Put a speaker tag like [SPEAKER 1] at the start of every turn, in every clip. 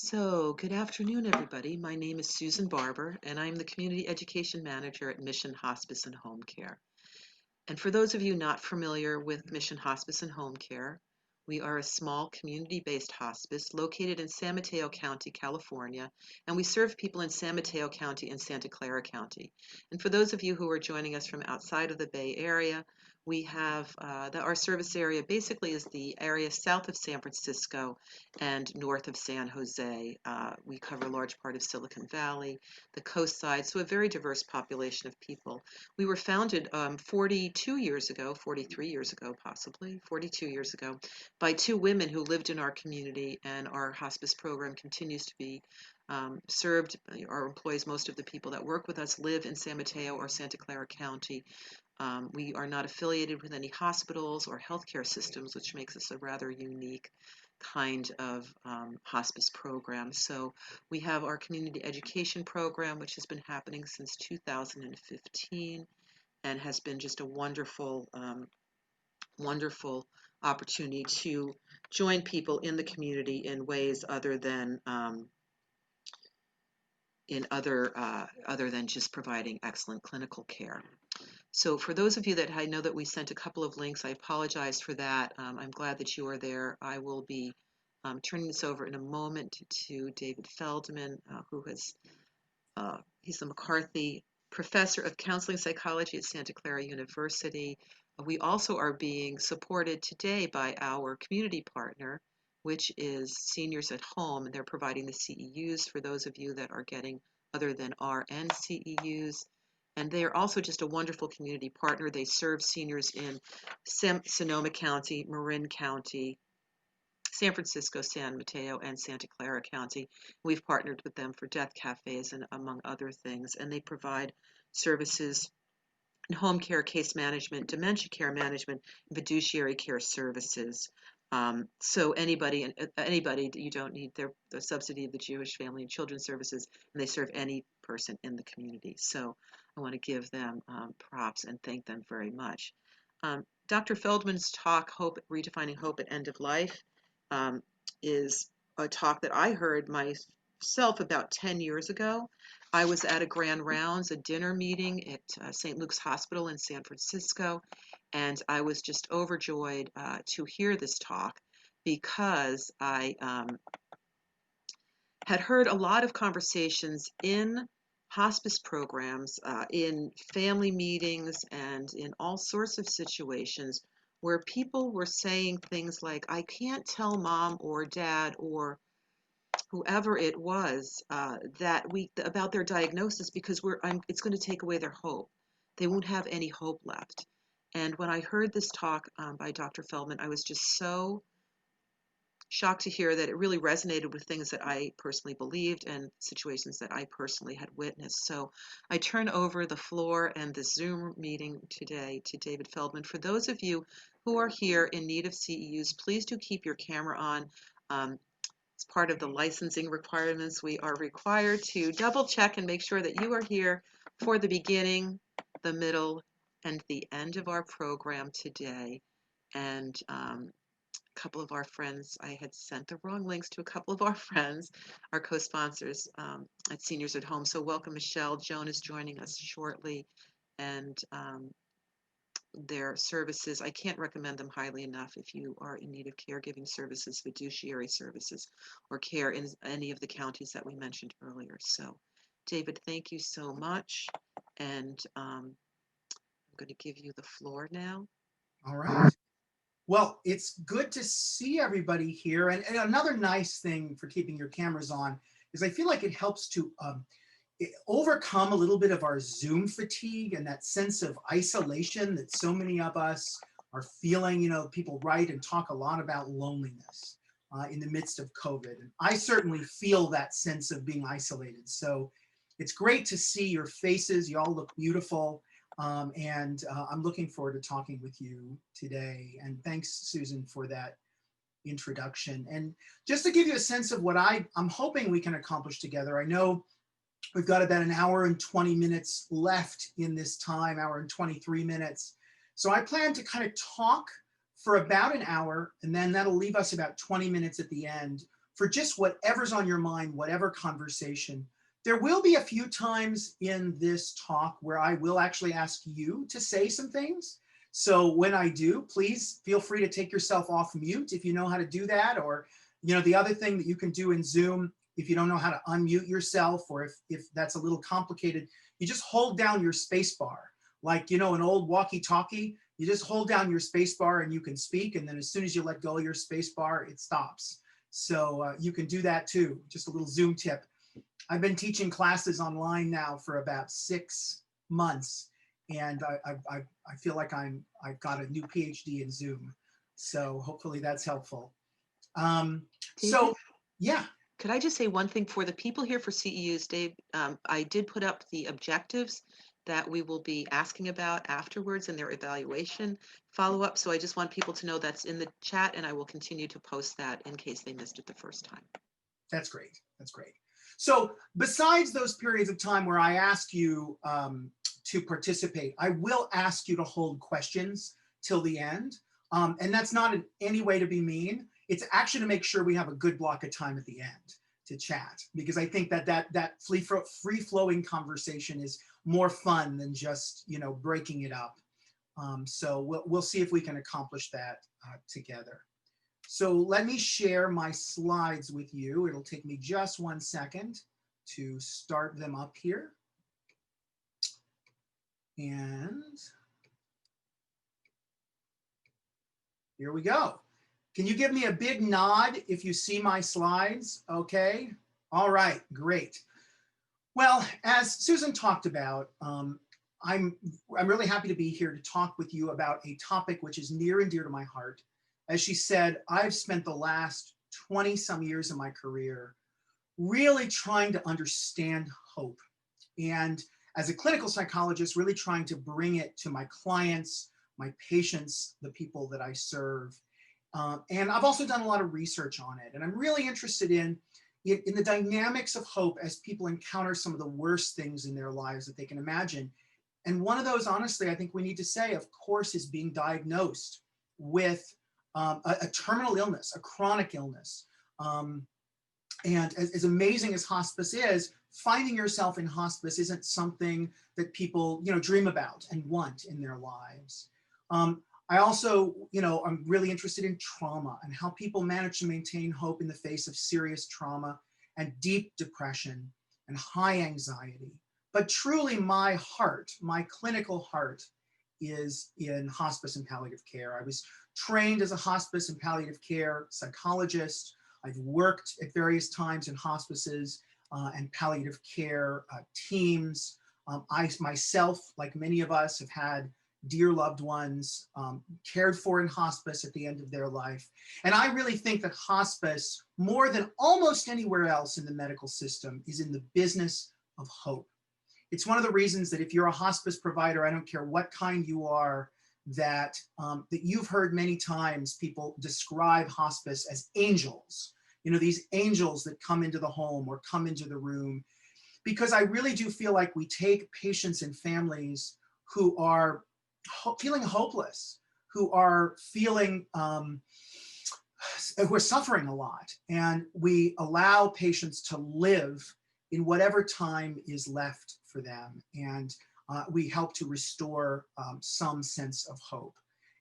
[SPEAKER 1] So, good afternoon, everybody. My name is Susan Barber, and I'm the Community Education Manager at Mission Hospice and Home Care. And for those of you not familiar with Mission Hospice and Home Care, we are a small community-based hospice located in San Mateo County, California, and we serve people in San Mateo County and Santa Clara County. And for those of you who are joining us from outside of the Bay Area, we have our service area basically is the area south of San Francisco and north of San Jose. We cover a large part of Silicon Valley, the coast side, so a very diverse population of people. We were founded 42 years ago, 43 years ago, possibly 42 years ago, by two women who lived in our community, and our hospice program continues to be served. Our employees, most of the people that work with us live in San Mateo or Santa Clara County. We are not affiliated with any hospitals or healthcare systems, which makes us a rather unique kind of hospice program. So we have our community education program, which has been happening since 2015 and has been just a wonderful, wonderful opportunity to join people in the community in ways other than other than just providing excellent clinical care. So for those of you that I know that we sent a couple of links, I apologize for that. I'm glad that you are there. I will be turning this over in a moment to David Feldman, he's the McCarthy Professor of Counseling Psychology at Santa Clara University. We also are being supported today by our community partner, which is Seniors at Home, and they're providing the CEUs for those of you that are getting other than RN CEUs. And they are also just a wonderful community partner. They serve seniors in Sonoma County, Marin County, San Francisco, San Mateo, and Santa Clara County. We've partnered with them for death cafes and among other things, and they provide services in home care, case management, dementia care management, and fiduciary care services. So anybody, you don't need the subsidy of the Jewish Family and Children Services, and they serve any person in the community. So I want to give them props and thank them very much. Dr. Feldman's talk, Redefining Hope at End of Life, is a talk that I heard myself about 10 years ago. I was at a Grand Rounds, a dinner meeting at St. Luke's Hospital in San Francisco, and I was just overjoyed to hear this talk because I had heard a lot of conversations in hospice programs, in family meetings, and in all sorts of situations where people were saying things like, I can't tell mom or dad or whoever it was about their diagnosis because it's going to take away their hope. They won't have any hope left. And when I heard this talk by Dr. Feldman, I was just so shocked to hear that it really resonated with things that I personally believed and situations that I personally had witnessed. So I turn over the floor and the Zoom meeting today to David Feldman. For those of you who are here in need of CEUs, please do keep your camera on. As part of the licensing requirements, we are required to double check and make sure that you are here for the beginning, the middle, and the end of our program today. And a couple of our friends, I had sent the wrong links to a couple of our friends, our co-sponsors at Seniors at Home. So welcome, Michelle. Joan is joining us shortly. And their services, I can't recommend them highly enough if you are in need of caregiving services, fiduciary services, or care in any of the counties that we mentioned earlier. So, David, thank you so much. And I'm going to give you the floor now.
[SPEAKER 2] All right. Well, it's good to see everybody here. And another nice thing for keeping your cameras on is I feel like it helps to overcome a little bit of our Zoom fatigue and that sense of isolation that so many of us are feeling. You know, people write and talk a lot about loneliness in the midst of COVID. And I certainly feel that sense of being isolated. So it's great to see your faces. You all look beautiful. And I'm looking forward to talking with you today. And thanks, Susan, for that introduction. And just to give you a sense of what I'm hoping we can accomplish together, I know we've got about an hour and 20 minutes left in this time, hour and 23 minutes. So I plan to kind of talk for about an hour, and then that'll leave us about 20 minutes at the end for just whatever's on your mind, whatever conversation. There will be a few times in this talk where I will actually ask you to say some things. So when I do, please feel free to take yourself off mute if you know how to do that. Or, the other thing that you can do in Zoom, if you don't know how to unmute yourself, or if that's a little complicated, you just hold down your space bar. Like, an old walkie-talkie, you just hold down your space bar and you can speak. And then as soon as you let go of your space bar, it stops. So you can do that too. Just a little Zoom tip. I've been teaching classes online now for about 6 months, and I feel like I've got a new PhD in Zoom. So hopefully that's helpful. So yeah.
[SPEAKER 1] Could I just say one thing for the people here for CEUs, Dave? I did put up the objectives that we will be asking about afterwards in their evaluation follow-up. So I just want people to know that's in the chat, and I will continue to post that in case they missed it the first time.
[SPEAKER 2] That's great. That's great. So besides those periods of time where I ask you to participate, I will ask you to hold questions till the end. And that's not in any way to be mean. It's actually to make sure we have a good block of time at the end to chat, because I think that free-flowing conversation is more fun than just, breaking it up. So we'll see if we can accomplish that together. So let me share my slides with you. It'll take me just 1 second to start them up here. And here we go. Can you give me a big nod if you see my slides? Okay. All right, great. Well, as Susan talked about, I'm really happy to be here to talk with you about a topic which is near and dear to my heart. As she said, I've spent the last 20 some years of my career really trying to understand hope. And as a clinical psychologist, really trying to bring it to my clients, my patients, the people that I serve. And I've also done a lot of research on it. And I'm really interested in the dynamics of hope as people encounter some of the worst things in their lives that they can imagine. And one of those, honestly, I think we need to say, of course, is being diagnosed with a terminal illness, a chronic illness. And as amazing as hospice is, finding yourself in hospice isn't something that people, dream about and want in their lives. I also, I'm really interested in trauma and how people manage to maintain hope in the face of serious trauma and deep depression and high anxiety. But truly my heart, my clinical heart, is in hospice and palliative care. I was trained as a hospice and palliative care psychologist. I've worked at various times in hospices and palliative care teams. I myself, like many of us, have had dear loved ones cared for in hospice at the end of their life. And I really think that hospice, more than almost anywhere else in the medical system, is in the business of hope. It's one of the reasons that if you're a hospice provider, I don't care what kind you are, that you've heard many times people describe hospice as angels. These angels that come into the home or come into the room, because I really do feel like we take patients and families who are feeling hopeless, who are feeling, who are suffering a lot, and we allow patients to live in whatever time is left for them. And we help to restore some sense of hope.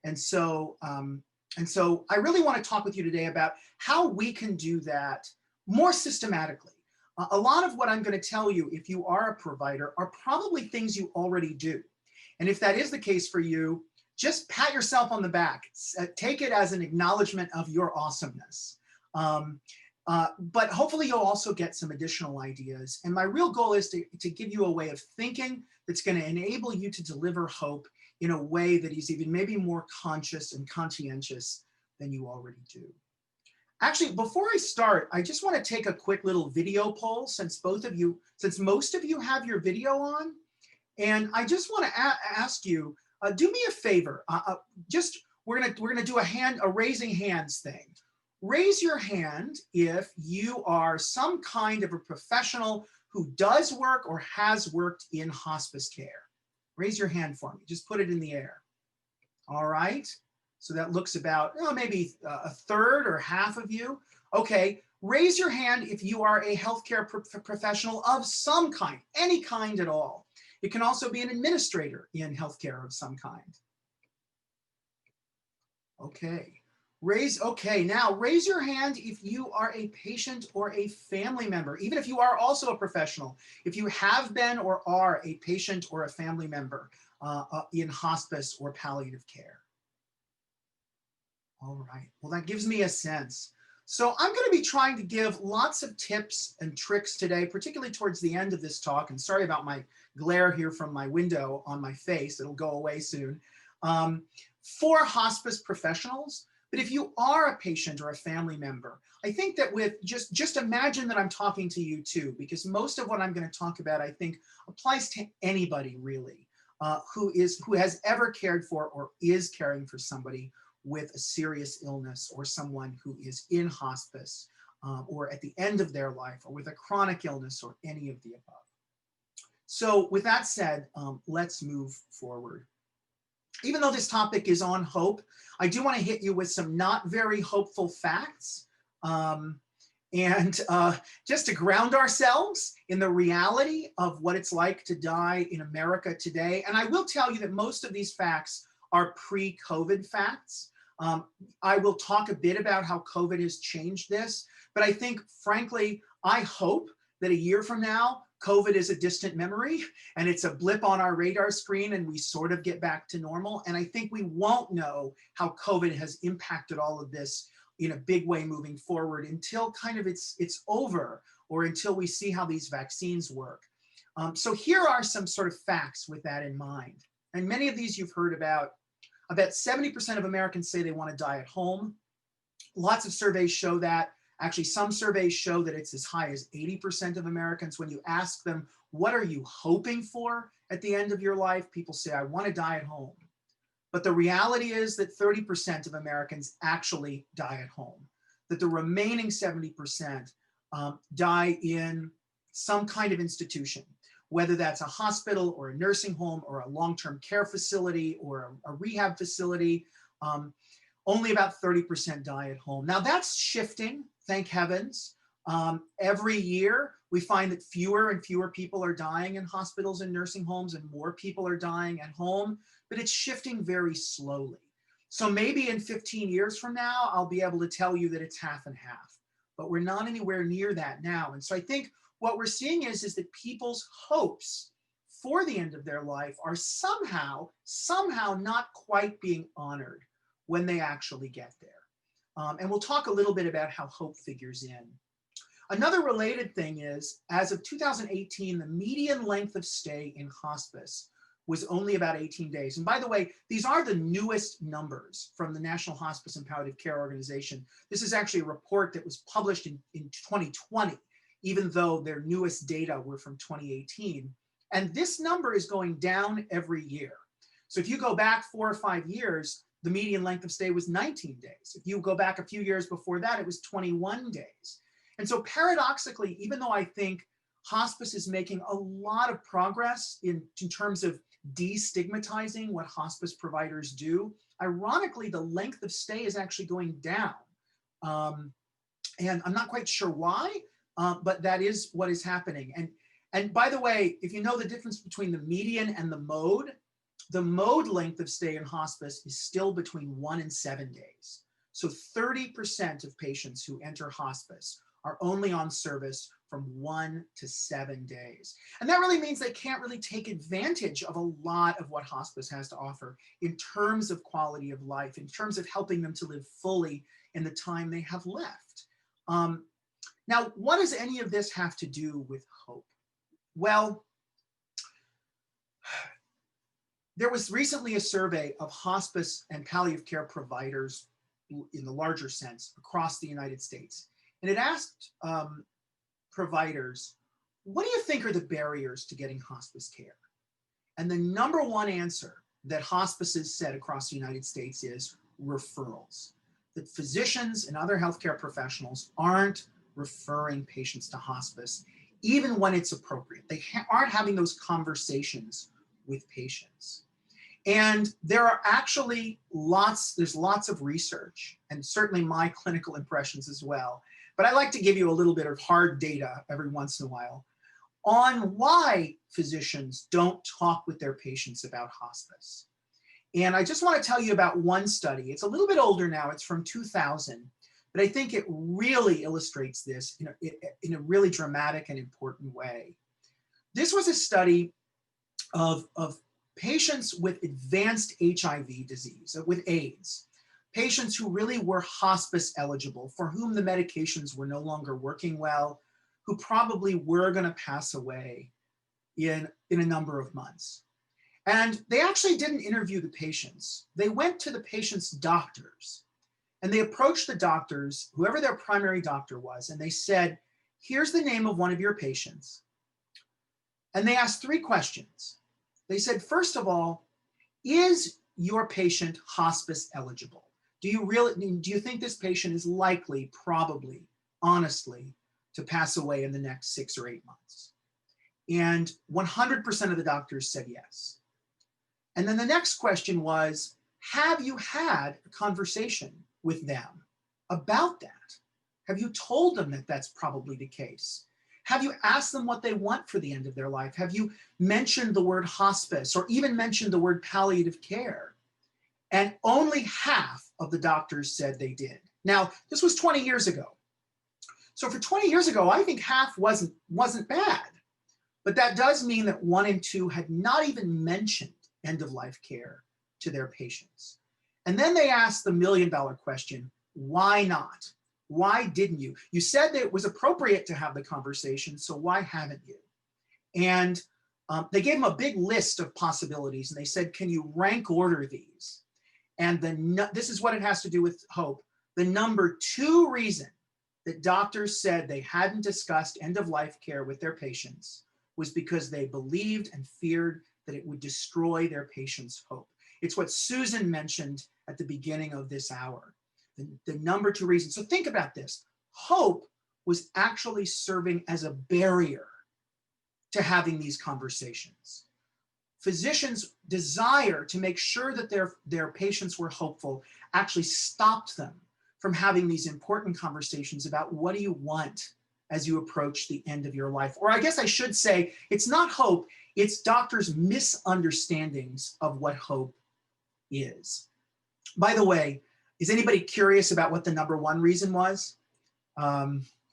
[SPEAKER 2] And so I really want to talk with you today about how we can do that more systematically. A lot of what I'm going to tell you, if you are a provider, are probably things you already do. And if that is the case for you, just pat yourself on the back. Take it as an acknowledgement of your awesomeness. But hopefully you'll also get some additional ideas. And my real goal is to give you a way of thinking that's going to enable you to deliver hope in a way that is even maybe more conscious and conscientious than you already do. Actually, before I start, I just want to take a quick little video poll since most of you have your video on. And I just want to ask you, do me a favor. We're gonna do a raising hands thing. Raise your hand if you are some kind of a professional who does work or has worked in hospice care. Raise your hand for me. Just put it in the air. All right. So that looks about maybe a third or half of you. Okay, raise your hand if you are a healthcare professional of some kind, any kind at all. It can also be an administrator in healthcare of some kind. Okay. Now raise your hand if you are a patient or a family member, even if you are also a professional, if you have been or are a patient or a family member in hospice or palliative care. All right, well, that gives me a sense. So I'm going to be trying to give lots of tips and tricks today, particularly towards the end of this talk. And sorry about my glare here from my window on my face. It'll go away soon. For hospice professionals. But if you are a patient or a family member, I think that with just imagine that I'm talking to you too, because most of what I'm going to talk about, I think, applies to anybody really who has ever cared for or is caring for somebody with a serious illness, or someone who is in hospice or at the end of their life, or with a chronic illness, or any of the above. So with that said, let's move forward. Even though this topic is on hope, I do want to hit you with some not very hopeful facts. Just to ground ourselves in the reality of what it's like to die in America today. And I will tell you that most of these facts are pre-COVID facts. I will talk a bit about how COVID has changed this, but I think, frankly, I hope that a year from now, COVID is a distant memory and it's a blip on our radar screen and we sort of get back to normal. And I think we won't know how COVID has impacted all of this in a big way moving forward until kind of it's over, or until we see how these vaccines work. So here are some sort of facts with that in mind. And many of these you've heard about. About 70% of Americans say they want to die at home. Lots of surveys show that. Actually, some surveys show that it's as high as 80% of Americans. When you ask them, what are you hoping for at the end of your life? People say, I want to die at home. But the reality is that 30% of Americans actually die at home, that the remaining 70% die in some kind of institution, whether that's a hospital or a nursing home or a long-term care facility or a rehab facility. Only about 30% die at home. Now that's shifting, thank heavens. Every year we find that fewer and fewer people are dying in hospitals and nursing homes, and more people are dying at home, but it's shifting very slowly. So maybe in 15 years from now, I'll be able to tell you that it's half and half, but we're not anywhere near that now. And so I think what we're seeing is that people's hopes for the end of their life are somehow not quite being honored when they actually get there. And we'll talk a little bit about how hope figures in. Another related thing is, as of 2018, the median length of stay in hospice was only about 18 days. And by the way, these are the newest numbers from the National Hospice and Palliative Care Organization. This is actually a report that was published in 2020, even though their newest data were from 2018. And this number is going down every year. So if you go back 4 or 5 years, the median length of stay was 19 days. If you go back a few years before that, it was 21 days. And so paradoxically, even though I think hospice is making a lot of progress in terms of destigmatizing what hospice providers do, ironically, the length of stay is actually going down. And I'm not quite sure why, but that is what is happening. And by the way, if you know the difference between the median and the mode length of stay in hospice is still between 1 and 7 days. So 30% of patients who enter hospice are only on service from 1 to 7 days. And that really means they can't really take advantage of a lot of what hospice has to offer in terms of quality of life, in terms of helping them to live fully in the time they have left. Now, what does any of this have to do with hope? Well, there was recently a survey of hospice and palliative care providers in the larger sense across the United States. And it asked providers, what do you think are the barriers to getting hospice care? And the number one answer that hospices said across the United States is referrals. That physicians and other healthcare professionals aren't referring patients to hospice, even when it's appropriate. They aren't having those conversations with patients. And there are actually there's lots of research, and certainly my clinical impressions as well. But I like to give you a little bit of hard data every once in a while on why physicians don't talk with their patients about hospice. And I just want to tell you about one study. It's a little bit older now, it's from 2000, but I think it really illustrates this in a really dramatic and important way. This was a study of patients with advanced HIV disease, with AIDS, patients who really were hospice eligible, for whom the medications were no longer working well, who probably were going to pass away in a number of months. And they actually didn't interview the patients. They went to the patient's doctors, and they approached the doctors, whoever their primary doctor was, and they said, here's the name of one of your patients. And they asked 3 questions. They said, first of all, is your patient hospice eligible? Do you think this patient is likely, probably, honestly, to pass away in the next 6 or 8 months? And 100% of the doctors said yes. And then the next question was, have you had a conversation with them about that? Have you told them that that's probably the case? Have you asked them what they want for the end of their life? Have you mentioned the word hospice or even mentioned the word palliative care? And only half of the doctors said they did. Now, this was 20 years ago. So for 20 years ago, I think half wasn't bad. But that does mean that 1 in 2 had not even mentioned end-of-life care to their patients. And then they asked the million-dollar question, why not? Why didn't you? You said that it was appropriate to have the conversation, so why haven't you? And they gave them a big list of possibilities, and they said, can you rank order these? And this is what it has to do with hope. The number 2 reason that doctors said they hadn't discussed end-of-life care with their patients was because they believed and feared that it would destroy their patients' hope. It's what Susan mentioned at the beginning of this hour, the number 2 reason. So think about this. Hope was actually serving as a barrier to having these conversations. Physicians' desire to make sure that their patients were hopeful actually stopped them from having these important conversations about what do you want as you approach the end of your life. Or I guess I should say, it's not hope, it's doctors' misunderstandings of what hope is. By the way, is anybody curious about what the number 1 reason was?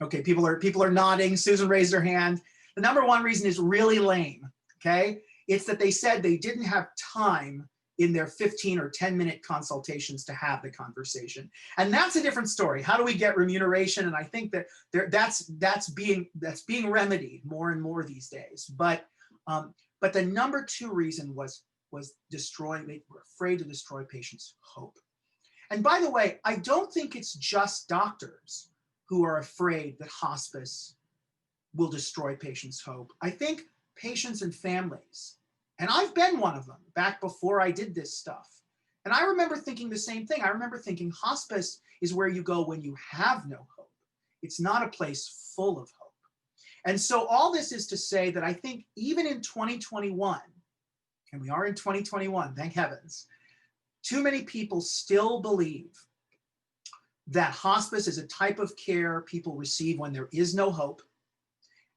[SPEAKER 2] Okay, people are nodding. Susan raised her hand. The number 1 reason is really lame, okay? It's that they said they didn't have time in their 15 or 10-minute consultations to have the conversation. And that's a different story. How do we get remuneration? And I think that that's being remedied more and more these days. But the number 2 reason was destroying, they were afraid to destroy patients' hope. And by the way, I don't think it's just doctors who are afraid that hospice will destroy patients' hope. I think patients and families, and I've been one of them back before I did this stuff. And I remember thinking the same thing. I remember thinking hospice is where you go when you have no hope. It's not a place full of hope. And so all this is to say that I think even in 2021, and we are in 2021, thank heavens, too many people still believe that hospice is a type of care people receive when there is no hope,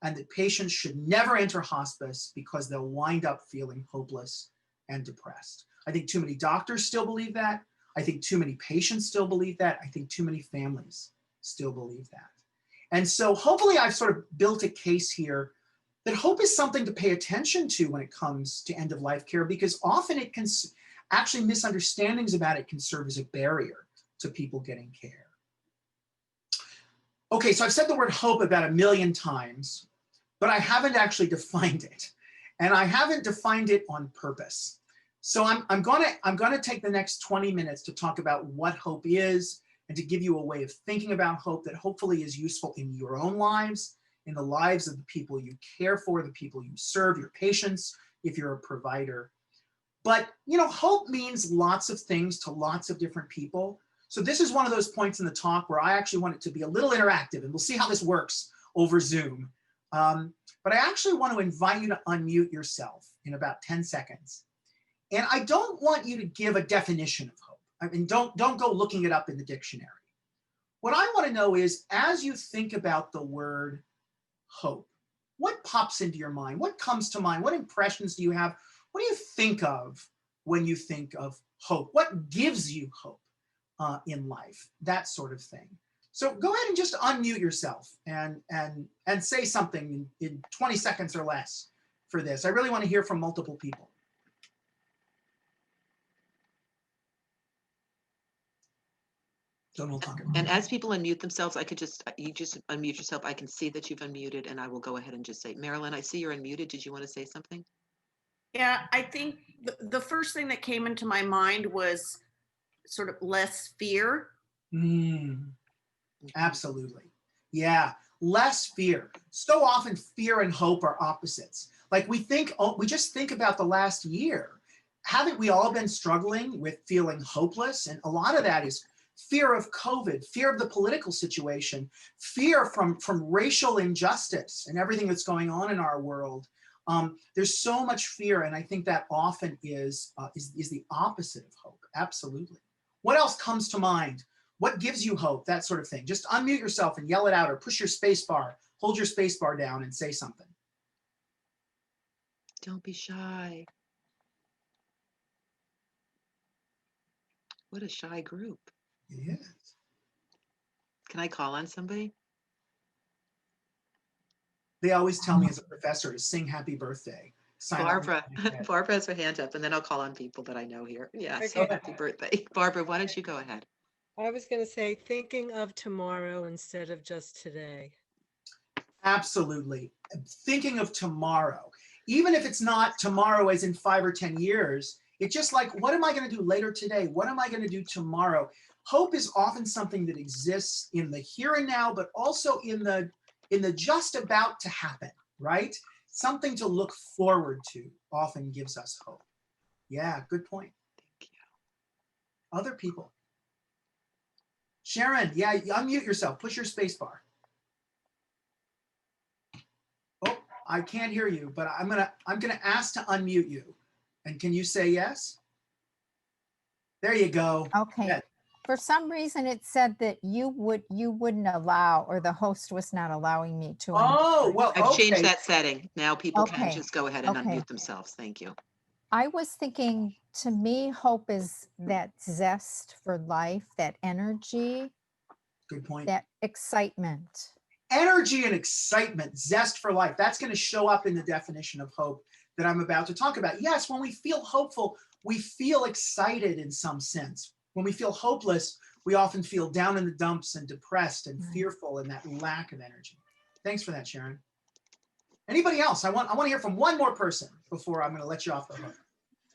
[SPEAKER 2] and that patients should never enter hospice because they'll wind up feeling hopeless and depressed. I think too many doctors still believe that. I think too many patients still believe that. I think too many families still believe that. And so hopefully I've sort of built a case here that hope is something to pay attention to when it comes to end-of-life care, because often it can actually, misunderstandings about it can serve as a barrier to people getting care. Okay, so I've said the word hope about 1 million times, but I haven't actually defined it. And I haven't defined it on purpose. So I'm gonna take the next 20 minutes to talk about what hope is and to give you a way of thinking about hope that hopefully is useful in your own lives, in the lives of the people you care for, the people you serve, your patients, if you're a provider. But hope means lots of things to lots of different people. So this is one of those points in the talk where I actually want it to be a little interactive, and we'll see how this works over Zoom. But I actually want to invite you to unmute yourself in about 10 seconds And I don't want you to give a definition of hope. I mean, don't go looking it up in the dictionary. What I want to know is, as you think about the word hope, what pops into your mind? What comes to mind? What impressions do you have? What do you think of when you think of hope? What gives you hope in life? That sort of thing. So go ahead and just unmute yourself and say something in 20 seconds or less for this. I really want to hear from multiple people. Don't all talk about
[SPEAKER 1] And as people unmute themselves, you just unmute yourself. I can see that you've unmuted, and I will go ahead and just say, Marilyn, I see you're unmuted. Did you want to say something?
[SPEAKER 3] Yeah, I think the first thing that came into my mind was sort of less fear.
[SPEAKER 2] Absolutely. Yeah, less fear. So often fear and hope are opposites. Like we just think about the last year. Haven't we all been struggling with feeling hopeless? And a lot of that is fear of COVID, fear of the political situation, fear from racial injustice and everything that's going on in our world. There's so much fear, and I think that often is the opposite of hope. Absolutely. What else comes to mind? What gives you hope? That sort of thing. Just unmute yourself and yell it out, or push your space bar, hold your space bar down and say something.
[SPEAKER 1] Don't be shy. What a shy group.
[SPEAKER 2] Yes.
[SPEAKER 1] Can I call on somebody?
[SPEAKER 2] They always tell me as a professor to sing happy birthday.
[SPEAKER 1] Barbara. Barbara has her hand up, and then I'll call on people that I know here. Yeah, so happy birthday. Barbara, why don't you go ahead?
[SPEAKER 4] I was going to say thinking of tomorrow instead of just today.
[SPEAKER 2] Absolutely. Thinking of tomorrow. Even if it's not tomorrow as in 5 or 10 years, it's just like, what am I going to do later today? What am I going to do tomorrow? Hope is often something that exists in the here and now, but also in the just about to happen, right? Something to look forward to often gives us hope. Yeah, good point.
[SPEAKER 1] Thank you.
[SPEAKER 2] Other people. Sharon, yeah, unmute yourself. Push your space bar. Oh, I can't hear you, but I'm gonna ask to unmute you. And can you say yes? There you go.
[SPEAKER 5] Okay.
[SPEAKER 2] Yeah.
[SPEAKER 5] For some reason, it said that you wouldn't allow, or the host was not allowing me to.
[SPEAKER 2] Oh, well,
[SPEAKER 1] I've
[SPEAKER 2] okay.
[SPEAKER 1] changed that setting. Now people can
[SPEAKER 5] Okay.
[SPEAKER 1] just go ahead and
[SPEAKER 5] Okay.
[SPEAKER 1] unmute themselves. Thank you.
[SPEAKER 5] I was thinking, to me, hope is that zest for life, that energy,
[SPEAKER 2] Good point.
[SPEAKER 5] that excitement.
[SPEAKER 2] Energy and excitement, zest for life. That's going to show up in the definition of hope that I'm about to talk about. Yes, when we feel hopeful, we feel excited in some sense. When we feel hopeless, we often feel down in the dumps and depressed and fearful, and that lack of energy. Thanks for that, Sharon. Anybody else? I want to hear from one more person before I'm going to let you off the hook.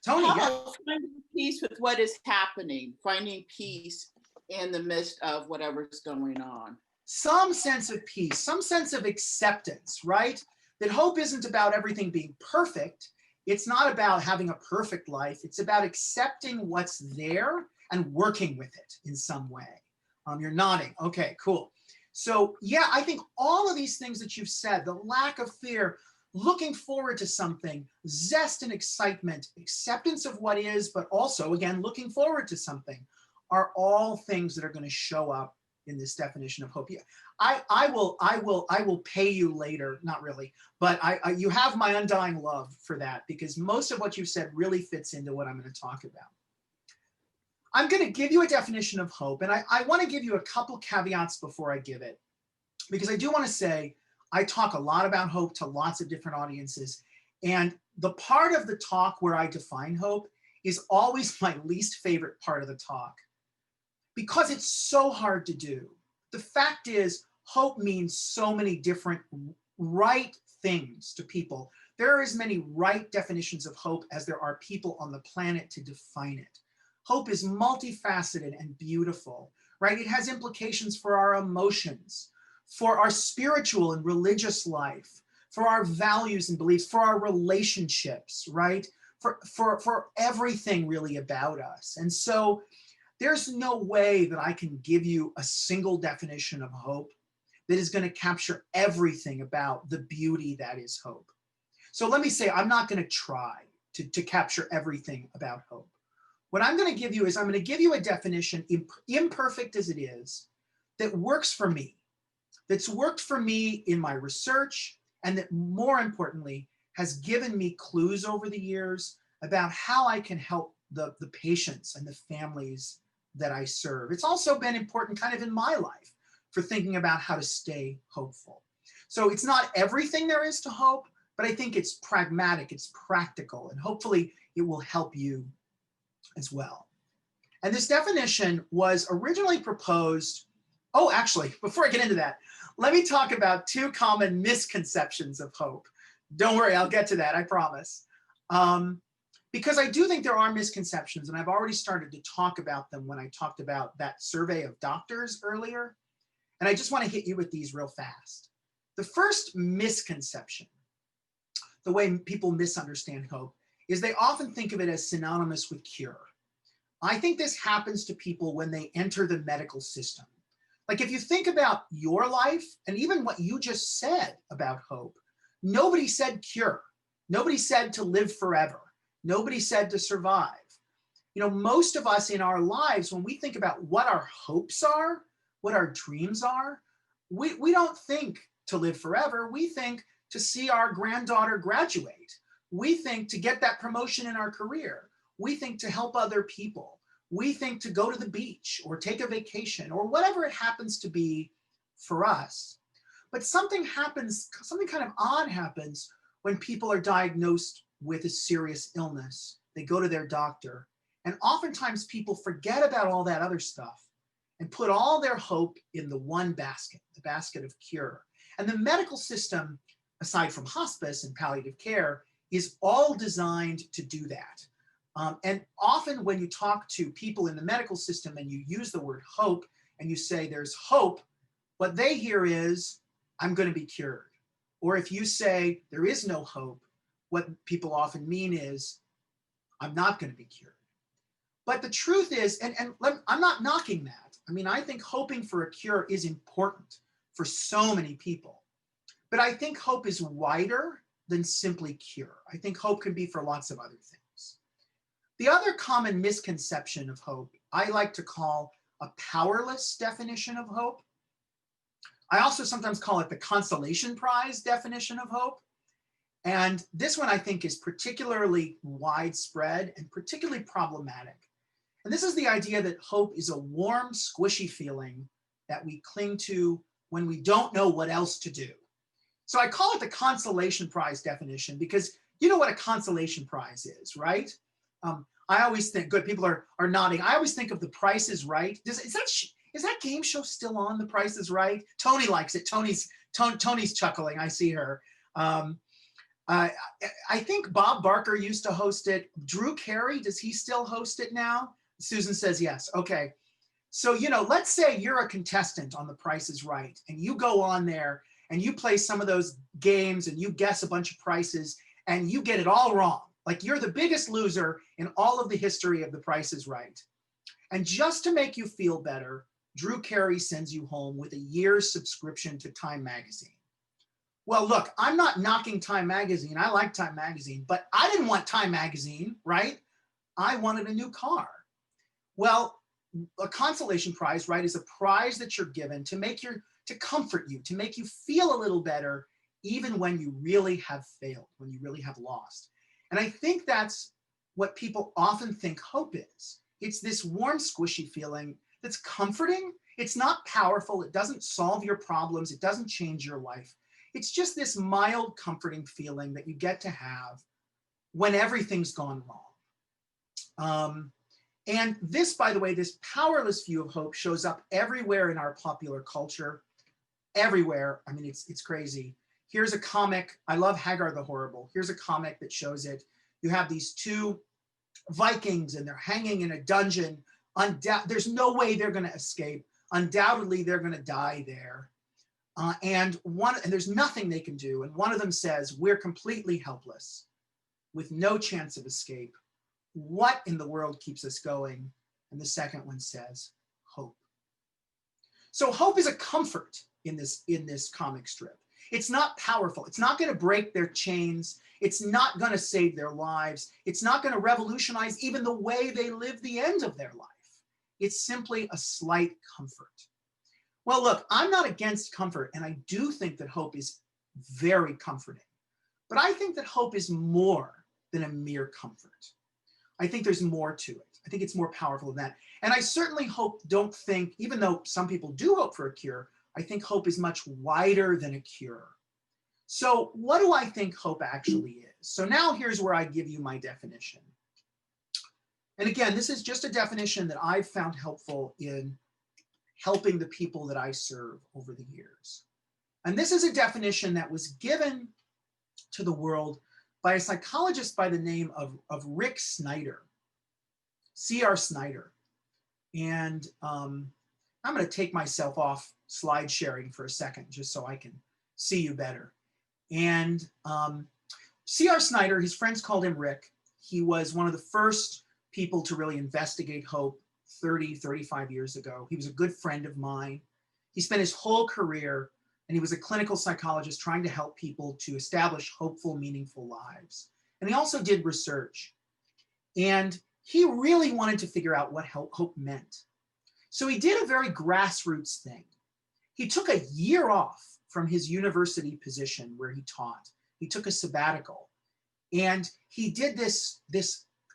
[SPEAKER 2] Tony,
[SPEAKER 6] How
[SPEAKER 2] yeah.
[SPEAKER 6] about finding peace with what is happening, finding peace in the midst of whatever's going on.
[SPEAKER 2] Some sense of peace, some sense of acceptance, right? That hope isn't about everything being perfect. It's not about having a perfect life. It's about accepting what's there and working with it in some way. You're nodding. Okay, cool. So yeah, I think all of these things that you've said, the lack of fear, looking forward to something, zest and excitement, acceptance of what is, but also, again, looking forward to something, are all things that are going to show up in this definition of hope. Yeah, I will pay you later, not really, but you have my undying love for that, because most of what you've said really fits into what I'm going to talk about. I'm going to give you a definition of hope, and I want to give you a couple caveats before I give it, because I do want to say I talk a lot about hope to lots of different audiences, and the part of the talk where I define hope is always my least favorite part of the talk, because it's so hard to do. The fact is, hope means so many different right things to people. There are as many right definitions of hope as there are people on the planet to define it. Hope is multifaceted and beautiful, right? It has implications for our emotions, for our spiritual and religious life, for our values and beliefs, for our relationships, right? For everything really about us. And so there's no way that I can give you a single definition of hope that is going to capture everything about the beauty that is hope. So let me say, I'm not going to try. to capture everything about hope. What I'm going to give you is I'm going to give you a definition, imperfect as it is, that works for me, that's worked for me in my research, and that more importantly, has given me clues over the years about how I can help the patients and the families that I serve. It's also been important kind of in my life for thinking about how to stay hopeful. So it's not everything there is to hope, but I think it's pragmatic, it's practical, and hopefully it will help you as well. And this definition was originally proposed, oh, actually, before I get into that, let me talk about two common misconceptions of hope. Don't worry, I'll get to that, I promise. Because I do think there are misconceptions, and I've already started to talk about them when I talked about that survey of doctors earlier. And I just want to hit you with these real fast. The first misconception, the way people misunderstand hope, is they often think of it as synonymous with cure. I think this happens to people when they enter the medical system. Like if you think about your life and even what you just said about hope, nobody said cure. Nobody said to live forever. Nobody said to survive. You know, most of us in our lives, when we think about what our hopes are, what our dreams are, we don't think to live forever. We think to see our granddaughter graduate. We think to get that promotion in our career. We think to help other people. We think to go to the beach or take a vacation or whatever it happens to be for us. But something happens, something kind of odd happens when people are diagnosed with a serious illness. They go to their doctor, and oftentimes people forget about all that other stuff and put all their hope in the one basket, the basket of cure. And the medical system, aside from hospice and palliative care, is all designed to do that. And often when you talk to people in the medical system and you use the word hope and you say there's hope, what they hear is, I'm going to be cured. Or if you say there is no hope, what people often mean is, I'm not going to be cured. But the truth is, I'm not knocking that. I mean, I think hoping for a cure is important for so many people. But I think hope is wider than simply cure. I think hope can be for lots of other things. The other common misconception of hope, I like to call a powerless definition of hope. I also sometimes call it the consolation prize definition of hope. And this one I think is particularly widespread and particularly problematic. And this is the idea that hope is a warm, squishy feeling that we cling to when we don't know what else to do. So I call it the consolation prize definition because you know what a consolation prize is, right? I always think, good, people are nodding. I always think of The Price is Right. Is that game show still on, The Price is Right? Tony likes it. Tony's chuckling, I see her. I think Bob Barker used to host it. Drew Carey, does he still host it now? Susan says yes. Okay. So, you know, let's say you're a contestant on The Price is Right, and you go on there and you play some of those games and you guess a bunch of prices and you get it all wrong. Like you're the biggest loser in all of the history of The Price is Right. And just to make you feel better, Drew Carey sends you home with a year's subscription to Time Magazine. Well, look, I'm not knocking Time Magazine. I like Time Magazine, but I didn't want Time Magazine, right? I wanted a new car. Well, a consolation prize, right, is a prize that you're given to comfort you, to make you feel a little better, even when you really have failed, when you really have lost. And I think that's what people often think hope is. It's this warm, squishy feeling that's comforting. It's not powerful. It doesn't solve your problems. It doesn't change your life. It's just this mild, comforting feeling that you get to have when everything's gone wrong. And this, by the way, this powerless view of hope shows up everywhere in our popular culture, everywhere. I mean, it's crazy. Here's a comic. I love Hagar the Horrible. Here's a comic that shows it. You have these two Vikings and they're hanging in a dungeon. There's no way they're going to escape. Undoubtedly, they're going to die there. And there's nothing they can do. And one of them says, we're completely helpless with no chance of escape. What in the world keeps us going? And the second one says, hope. So hope is a comfort in this comic strip. It's not powerful. It's not going to break their chains. It's not going to save their lives. It's not going to revolutionize even the way they live the end of their life. It's simply a slight comfort. Well, look, I'm not against comfort, and I do think that hope is very comforting. But I think that hope is more than a mere comfort. I think there's more to it. I think it's more powerful than that. And I certainly don't think, even though some people do hope for a cure, I think hope is much wider than a cure. So what do I think hope actually is? So now here's where I give you my definition. And again, this is just a definition that I've found helpful in helping the people that I serve over the years. And this is a definition that was given to the world by a psychologist by the name of Rick Snyder, C.R. Snyder. And I'm going to take myself off slide sharing for a second, just so I can see you better. And C.R. Snyder, his friends called him Rick. He was one of the first people to really investigate hope 35 years ago. He was a good friend of mine. He spent his whole career, and he was a clinical psychologist trying to help people to establish hopeful, meaningful lives. And he also did research. And he really wanted to figure out what hope meant. So he did a very grassroots thing. He took a year off from his university position where he taught. He took a sabbatical. And he did this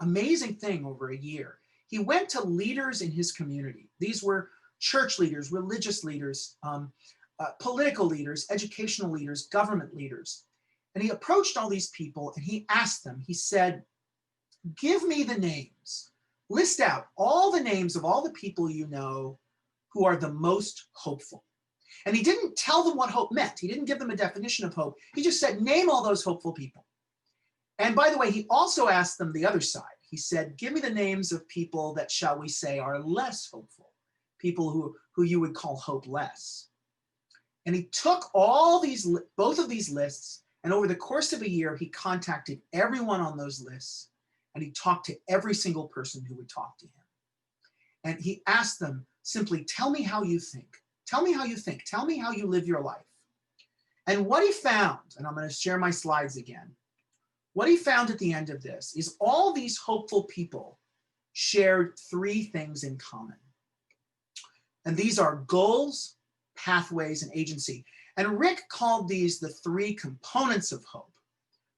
[SPEAKER 2] amazing thing over a year. He went to leaders in his community. These were church leaders, religious leaders, political leaders, educational leaders, government leaders. And he approached all these people and he asked them, he said, give me the names. List out all the names of all the people you know who are the most hopeful. And he didn't tell them what hope meant. He didn't give them a definition of hope. He just said, name all those hopeful people. And by the way, he also asked them the other side. He said, give me the names of people that, shall we say, are less hopeful, people who you would call hopeless. And he took both of these lists, and over the course of a year, he contacted everyone on those lists, and he talked to every single person who would talk to him. And he asked them simply, tell me how you think. Tell me how you think. Tell me how you live your life. And what he found, and I'm going to share my slides again, what he found at the end of this is all these hopeful people shared three things in common. And these are goals, pathways, and agency. And Rick called these the three components of hope.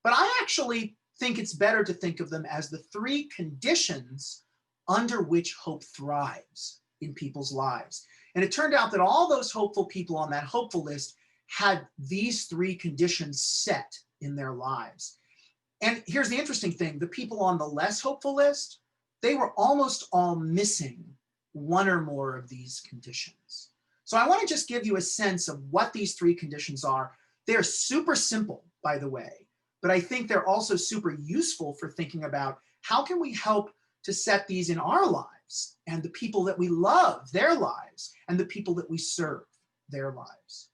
[SPEAKER 2] But I actually think it's better to think of them as the three conditions under which hope thrives in people's lives. And it turned out that all those hopeful people on that hopeful list had these three conditions set in their lives. And here's the interesting thing, the people on the less hopeful list, they were almost all missing one or more of these conditions. So I want to just give you a sense of what these three conditions are. They're super simple, by the way, but I think they're also super useful for thinking about how can we help to set these in our lives and the people that we love, their lives, and the people that we serve, their lives.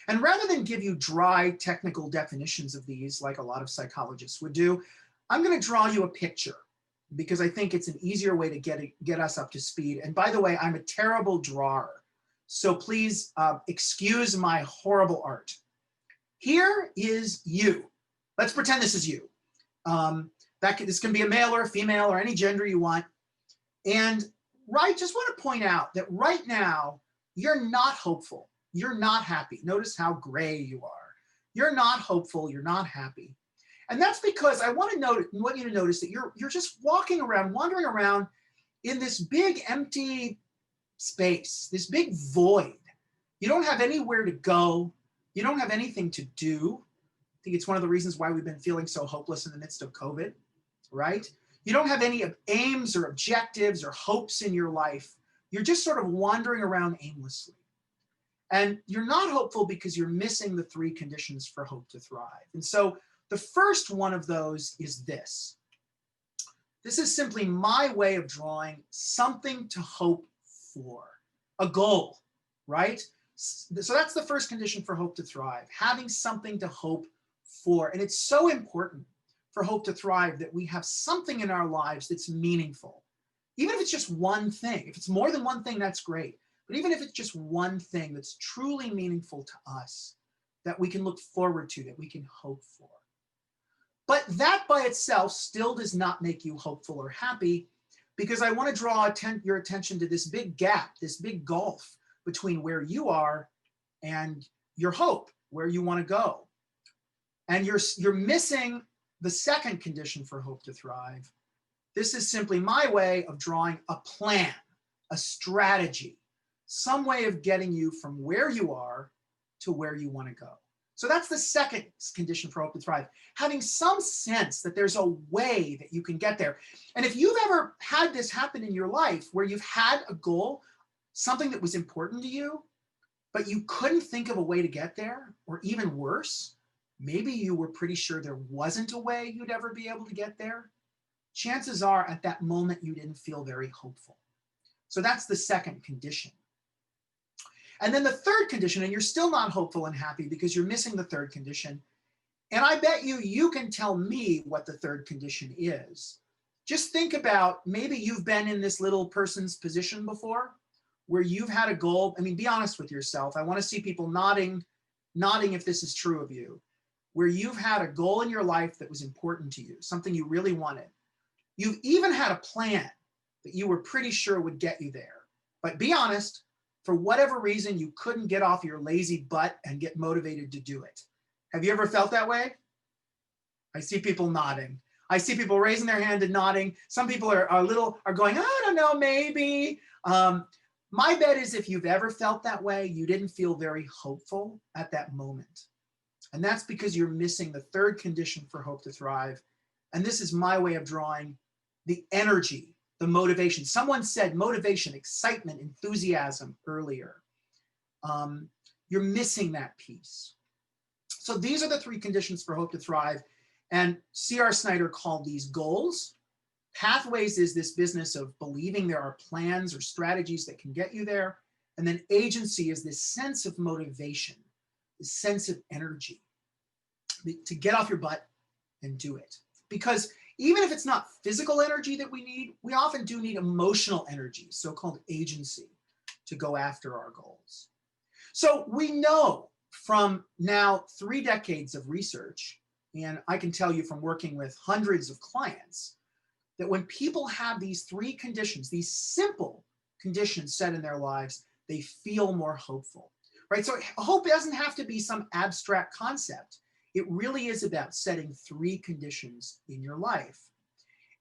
[SPEAKER 2] And rather than give you dry technical definitions of these, like a lot of psychologists would do, I'm going to draw you a picture because I think it's an easier way to get us up to speed. And by the way, I'm a terrible drawer, so please excuse my horrible art. Here is you. Let's pretend this is you. This can be a male or a female or any gender you want. And just want to point out that right now, you're not hopeful. You're not happy. Notice how gray you are. You're not hopeful. You're not happy. And that's because I want you to notice that you're just wandering around in this big empty space, this big void. You don't have anywhere to go. You don't have anything to do. I think it's one of the reasons why we've been feeling so hopeless in the midst of COVID, right? You don't have any aims or objectives or hopes in your life. You're just sort of wandering around aimlessly. And you're not hopeful because you're missing the three conditions for hope to thrive. And so the first one of those is this. This is simply my way of drawing something to hope for, a goal, right? So that's the first condition for hope to thrive, having something to hope for. And it's so important for hope to thrive that we have something in our lives that's meaningful. Even if it's just one thing, if it's more than one thing, that's great. But even if it's just one thing that's truly meaningful to us, that we can look forward to, that we can hope for. But that by itself still does not make you hopeful or happy, because I want to draw your attention to this big gap, this big gulf between where you are and your hope, where you want to go. And you're missing the second condition for hope to thrive. This is simply my way of drawing a plan, a strategy, some way of getting you from where you are to where you want to go. So that's the second condition for hope to thrive, having some sense that there's a way that you can get there. And if you've ever had this happen in your life where you've had a goal, something that was important to you, but you couldn't think of a way to get there, or even worse, maybe you were pretty sure there wasn't a way you'd ever be able to get there, chances are at that moment you didn't feel very hopeful. So that's the second condition. And then the third condition, and you're still not hopeful and happy because you're missing the third condition. And I bet you can tell me what the third condition is. Just think about, maybe you've been in this little person's position before, where you've had a goal. I mean, be honest with yourself. I want to see people nodding if this is true of you, where you've had a goal in your life that was important to you, something you really wanted. You've even had a plan that you were pretty sure would get you there. But be honest, for whatever reason, you couldn't get off your lazy butt and get motivated to do it. Have you ever felt that way? I see people nodding. I see people raising their hand and nodding. Some people are going, I don't know, maybe. My bet is if you've ever felt that way, you didn't feel very hopeful at that moment. And that's because you're missing the third condition for hope to thrive. And this is my way of drawing the energy, the motivation. Someone said motivation, excitement, enthusiasm earlier. You're missing that piece. So these are the three conditions for hope to thrive. And C.R. Snyder called these goals. Pathways is this business of believing there are plans or strategies that can get you there. And then agency is this sense of motivation, this sense of energy to get off your butt and do it. Because even if it's not physical energy that we need, we often do need emotional energy, so-called agency, to go after our goals. So we know from now 3 decades of research, and I can tell you from working with hundreds of clients, that when people have these 3 conditions, these simple conditions set in their lives, they feel more hopeful, right? So hope doesn't have to be some abstract concept. It really is about setting 3 conditions in your life.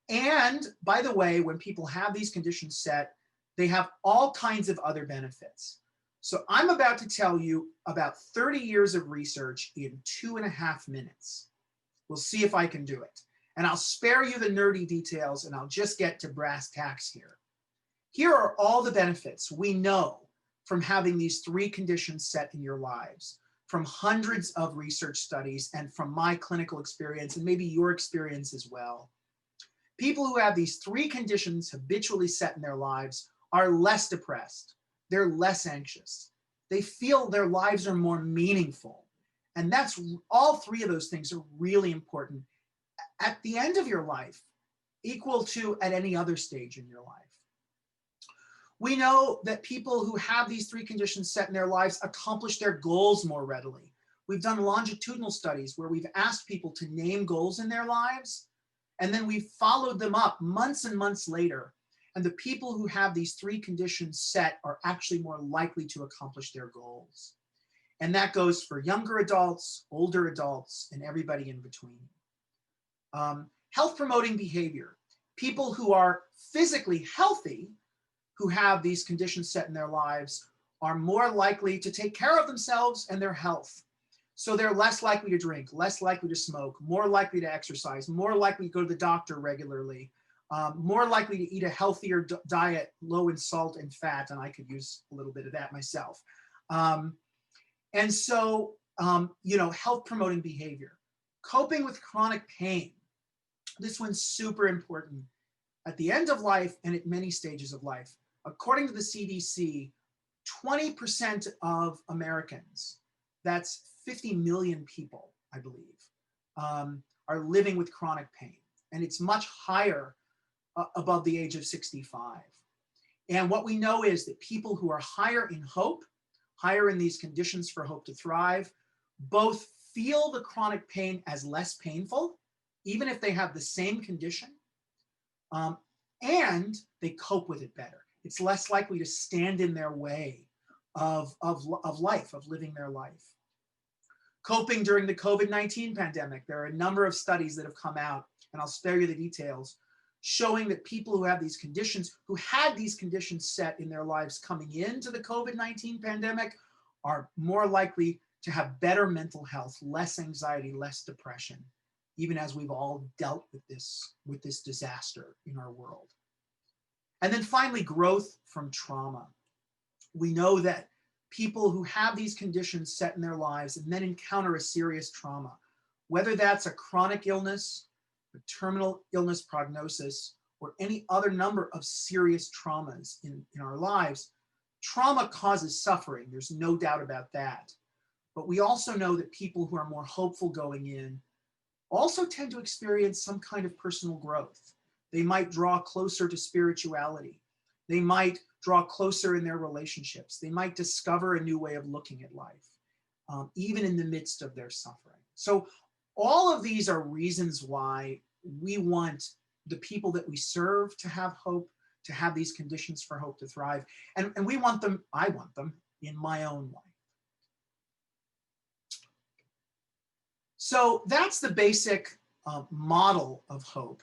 [SPEAKER 2] And by the way, when people have these conditions set, they have all kinds of other benefits. So I'm about to tell you about 30 years of research in 2.5 minutes. We'll see if I can do it. And I'll spare you the nerdy details, and I'll just get to brass tacks here. Here are all the benefits we know from having these 3 conditions set in your lives, from hundreds of research studies and from my clinical experience, and maybe your experience as well. People who have these 3 conditions habitually set in their lives are less depressed. They're less anxious. They feel their lives are more meaningful. And that's all 3 of those things are really important at the end of your life, equal to at any other stage in your life. We know that people who have these 3 conditions set in their lives accomplish their goals more readily. We've done longitudinal studies where we've asked people to name goals in their lives, and then we've followed them up months and months later. And the people who have these 3 conditions set are actually more likely to accomplish their goals. And that goes for younger adults, older adults, and everybody in between. Health promoting behavior. People who are physically healthy, who have these conditions set in their lives, are more likely to take care of themselves and their health. So they're less likely to drink, less likely to smoke, more likely to exercise, more likely to go to the doctor regularly, more likely to eat a healthier diet, low in salt and fat, and I could use a little bit of that myself. And so, health promoting behavior. Coping with chronic pain. This one's super important at the end of life and at many stages of life. According to the CDC, 20% of Americans, that's 50 million people, I believe, are living with chronic pain. And it's much higher above the age of 65. And what we know is that people who are higher in hope, higher in these conditions for hope to thrive, both feel the chronic pain as less painful, even if they have the same condition, and they cope with it better. It's less likely to stand in their way of life, of living their life. Coping during the COVID-19 pandemic, there are a number of studies that have come out, and I'll spare you the details, showing that people who have these conditions, who had these conditions set in their lives coming into the COVID-19 pandemic, are more likely to have better mental health, less anxiety, less depression, even as we've all dealt with this disaster in our world. And then finally, growth from trauma. We know that people who have these conditions set in their lives and then encounter a serious trauma, whether that's a chronic illness, a terminal illness prognosis, or any other number of serious traumas in our lives, trauma causes suffering. There's no doubt about that. But we also know that people who are more hopeful going in also tend to experience some kind of personal growth. They might draw closer to spirituality. They might draw closer in their relationships. They might discover a new way of looking at life, even in the midst of their suffering. So all of these are reasons why we want the people that we serve to have hope, to have these conditions for hope to thrive. And we want them, I want them in my own life. So that's the basic model of hope,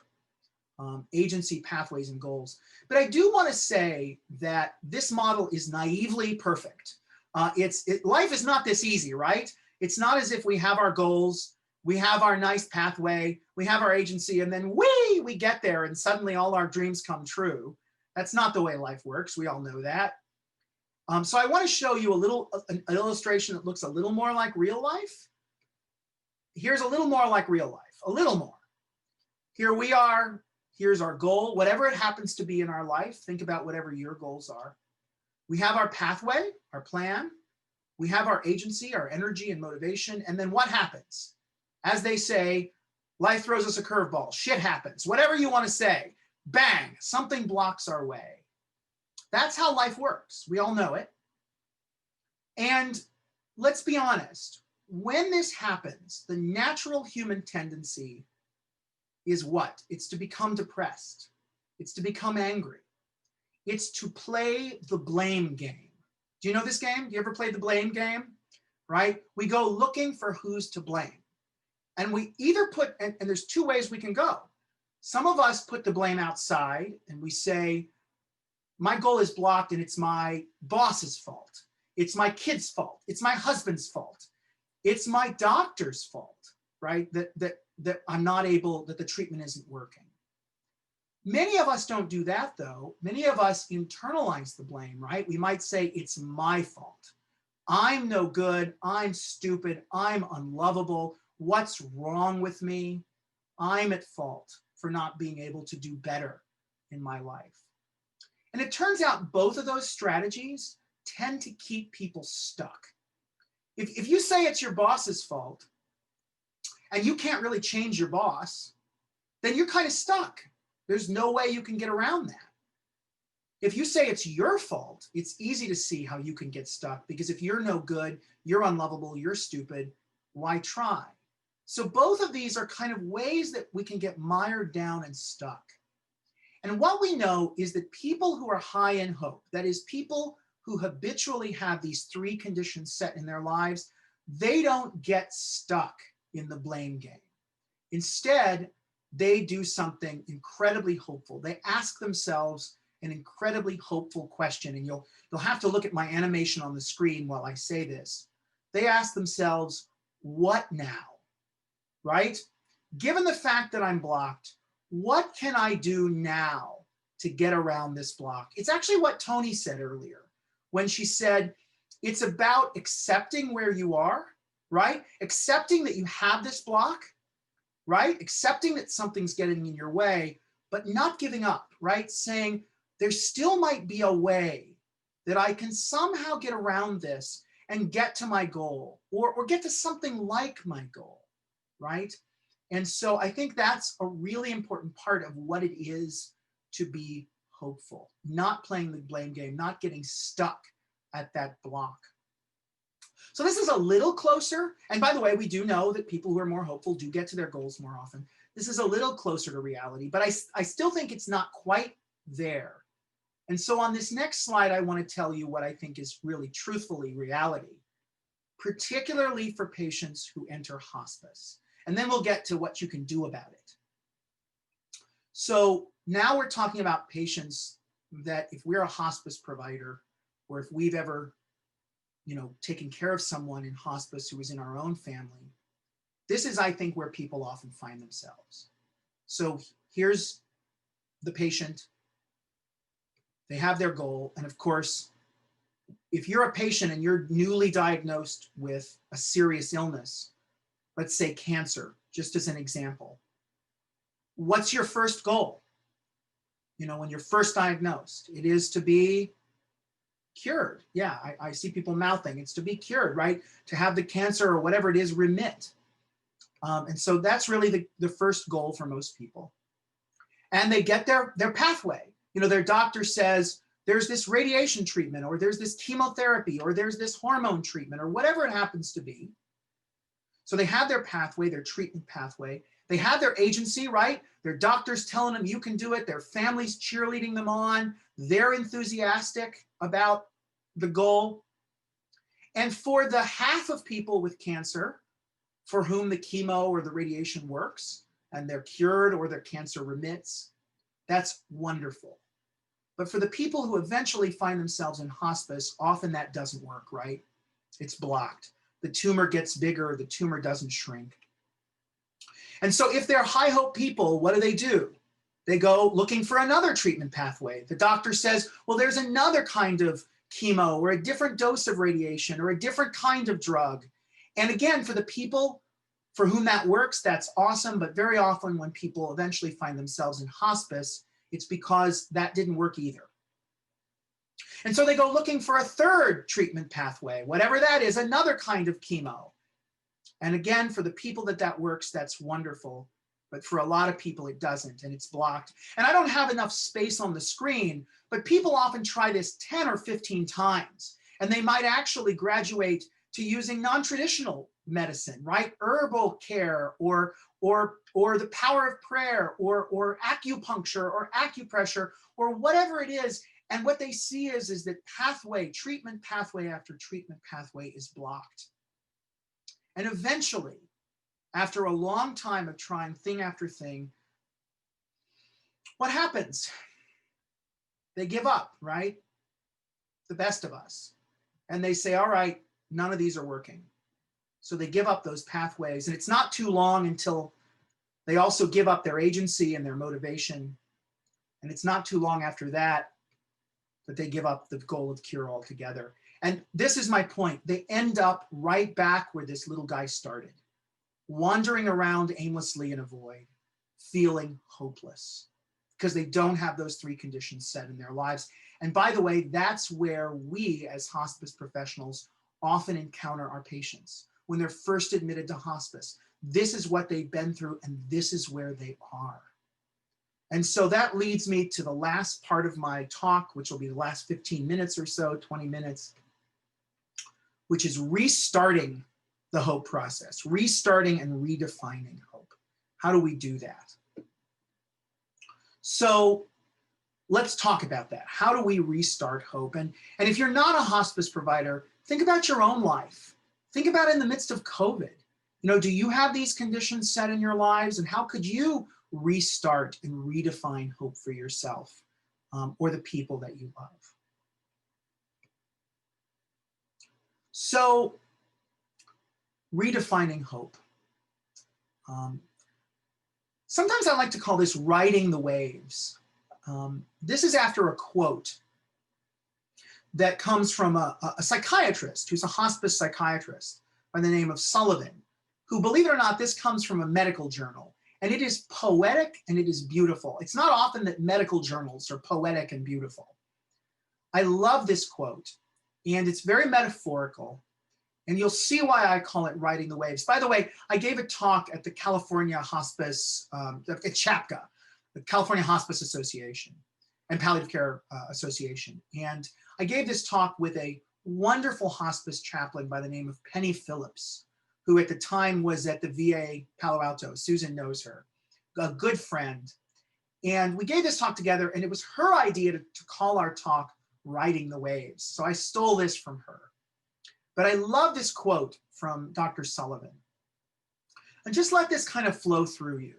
[SPEAKER 2] agency, pathways, and goals. But I do want to say that this model is naively perfect. Life is not this easy, right? It's not as if we have our goals, we have our nice pathway, we have our agency, and then we get there and suddenly all our dreams come true. That's not the way life works. We all know that. So I want to show you an illustration that looks a little more like real life. Here's a little more like real life, a little more. Here we are, here's our goal, whatever it happens to be in our life. Think about whatever your goals are. We have our pathway, our plan. We have our agency, our energy and motivation. And then what happens? As they say, life throws us a curveball, shit happens, whatever you want to say, bang, something blocks our way. That's how life works. We all know it. And let's be honest, when this happens, the natural human tendency is what? It's to become depressed. It's to become angry. It's to play the blame game. Do you know this game? Do you ever play the blame game? Right? We go looking for who's to blame. And we either put, and there's two ways we can go. Some of us put the blame outside and we say, my goal is blocked and it's my boss's fault. It's my kid's fault. It's my husband's fault. It's my doctor's fault, right? That I'm not able, that the treatment isn't working. Many of us don't do that though. Many of us internalize the blame, right? We might say, it's my fault. I'm no good. I'm stupid. I'm unlovable. What's wrong with me? I'm at fault for not being able to do better in my life. And it turns out both of those strategies tend to keep people stuck. If you say it's your boss's fault and you can't really change your boss, then you're kind of stuck. There's no way you can get around that. If you say it's your fault, it's easy to see how you can get stuck, because if you're no good, you're unlovable, you're stupid, why try? So both of these are kind of ways that we can get mired down and stuck. And what we know is that people who are high in hope, that is, people who habitually have these three conditions set in their lives, they don't get stuck in the blame game. Instead, they do something incredibly hopeful. They ask themselves an incredibly hopeful question, and you'll have to look at my animation on the screen while I say this. They ask themselves, what now? Right? Given the fact that I'm blocked, what can I do now to get around this block? It's actually what Tony said earlier when she said, it's about accepting where you are, right? Accepting that you have this block, right? Accepting that something's getting in your way, but not giving up, right? Saying, there still might be a way that I can somehow get around this and get to my goal, or get to something like my goal, right? And so I think that's a really important part of what it is to be hopeful, not playing the blame game, not getting stuck at that block. So this is a little closer. And by the way, we do know that people who are more hopeful do get to their goals more often. This is a little closer to reality, but I still think it's not quite there. And so on this next slide, I want to tell you what I think is really truthfully reality, particularly for patients who enter hospice. And then we'll get to what you can do about it. So now we're talking about patients that if we're a hospice provider, or if we've ever, taken care of someone in hospice who was in our own family, this is, I think, where people often find themselves. So here's the patient. They have their goal. And of course, if you're a patient and you're newly diagnosed with a serious illness, let's say cancer, just as an example, what's your first goal? When you're first diagnosed, it is to be cured. Yeah, I see people mouthing, it's to be cured, right? To have the cancer or whatever it is remit. And so that's really the first goal for most people. And they get their pathway. Their doctor says, there's this radiation treatment, or there's this chemotherapy, or there's this hormone treatment, or whatever it happens to be. So they have their pathway, their treatment pathway. They have their agency, right? Their doctor's telling them you can do it. Their family's cheerleading them on. They're enthusiastic about the goal. And for the half of people with cancer for whom the chemo or the radiation works, and they're cured or their cancer remits, that's wonderful. But for the people who eventually find themselves in hospice, often that doesn't work, right? It's blocked. The tumor gets bigger, the tumor doesn't shrink. And so if they're high hope people, what do? They go looking for another treatment pathway. The doctor says, well, there's another kind of chemo, or a different dose of radiation, or a different kind of drug. And again, for the people for whom that works, that's awesome. But very often when people eventually find themselves in hospice, it's because that didn't work either. And so they go looking for a third treatment pathway, whatever that is, another kind of chemo. And again, for the people that works, that's wonderful. But for a lot of people, it doesn't, and it's blocked. And I don't have enough space on the screen, but people often try this 10 or 15 times, and they might actually graduate to using non-traditional medicine, right? Herbal care, or the power of prayer, or acupuncture, or acupressure, or whatever it is. And what they see is that treatment pathway after treatment pathway is blocked. And eventually, after a long time of trying thing after thing, what happens? They give up, right? The best of us. And they say, all right, none of these are working. So they give up those pathways. And it's not too long until they also give up their agency and their motivation. And it's not too long after that they give up the goal of cure altogether. And this is my point. They end up right back where this little guy started, wandering around aimlessly in a void, feeling hopeless because they don't have those three conditions set in their lives. And by the way, that's where we as hospice professionals often encounter our patients when they're first admitted to hospice. This is what they've been through, and this is where they are. And so that leads me to the last part of my talk, which will be the last 15 minutes or so, 20 minutes, which is restarting the hope process, restarting and redefining hope. How do we do that? So let's talk about that. How do we restart hope? And if you're not a hospice provider, think about your own life. Think about in the midst of COVID. Do you have these conditions set in your lives? And how could you restart and redefine hope for yourself or the people that you love? So, redefining hope. Sometimes I like to call this riding the waves. This is after a quote that comes from a psychiatrist who's a hospice psychiatrist by the name of Sullivan, who, believe it or not, this comes from a medical journal. And it is poetic and it is beautiful. It's not often that medical journals are poetic and beautiful. I love this quote, and it's very metaphorical. And you'll see why I call it riding the waves. By the way, I gave a talk at the California Hospice, at CHAPCA, the California Hospice Association and Palliative Care Association. And I gave this talk with a wonderful hospice chaplain by the name of Penny Phillips, who at the time was at the VA Palo Alto. Susan knows her, a good friend. And we gave this talk together, and it was her idea to call our talk Riding the Waves. So I stole this from her. But I love this quote from Dr. Sullivan. And just let this kind of flow through you.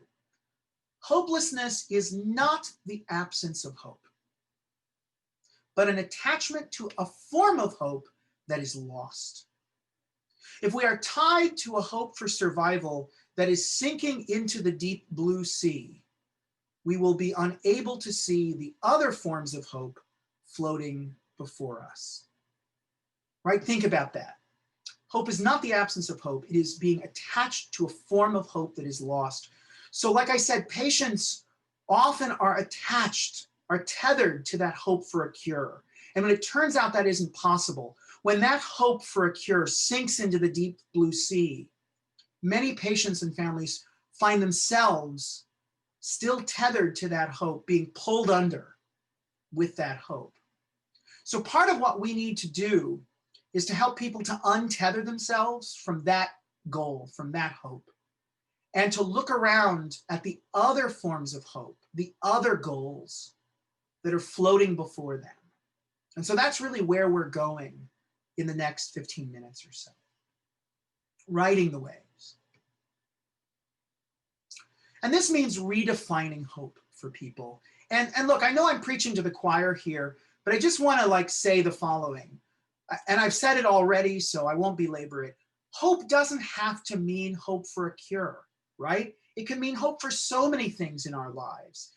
[SPEAKER 2] Hopelessness is not the absence of hope, but an attachment to a form of hope that is lost. If we are tied to a hope for survival that is sinking into the deep blue sea, we will be unable to see the other forms of hope floating before us. Right? Think about that. Hope is not the absence of hope. It is being attached to a form of hope that is lost. So like I said, patients often are attached, are tethered to that hope for a cure. And when it turns out that isn't possible, when that hope for a cure sinks into the deep blue sea, many patients and families find themselves still tethered to that hope, being pulled under with that hope. So part of what we need to do is to help people to untether themselves from that goal, from that hope, and to look around at the other forms of hope, the other goals that are floating before them. And so that's really where we're going in the next 15 minutes or so. Riding the waves. And this means redefining hope for people. And look, I know I'm preaching to the choir here, but I just want to say the following. And I've said it already, so I won't belabor it. Hope doesn't have to mean hope for a cure, right? It can mean hope for so many things in our lives.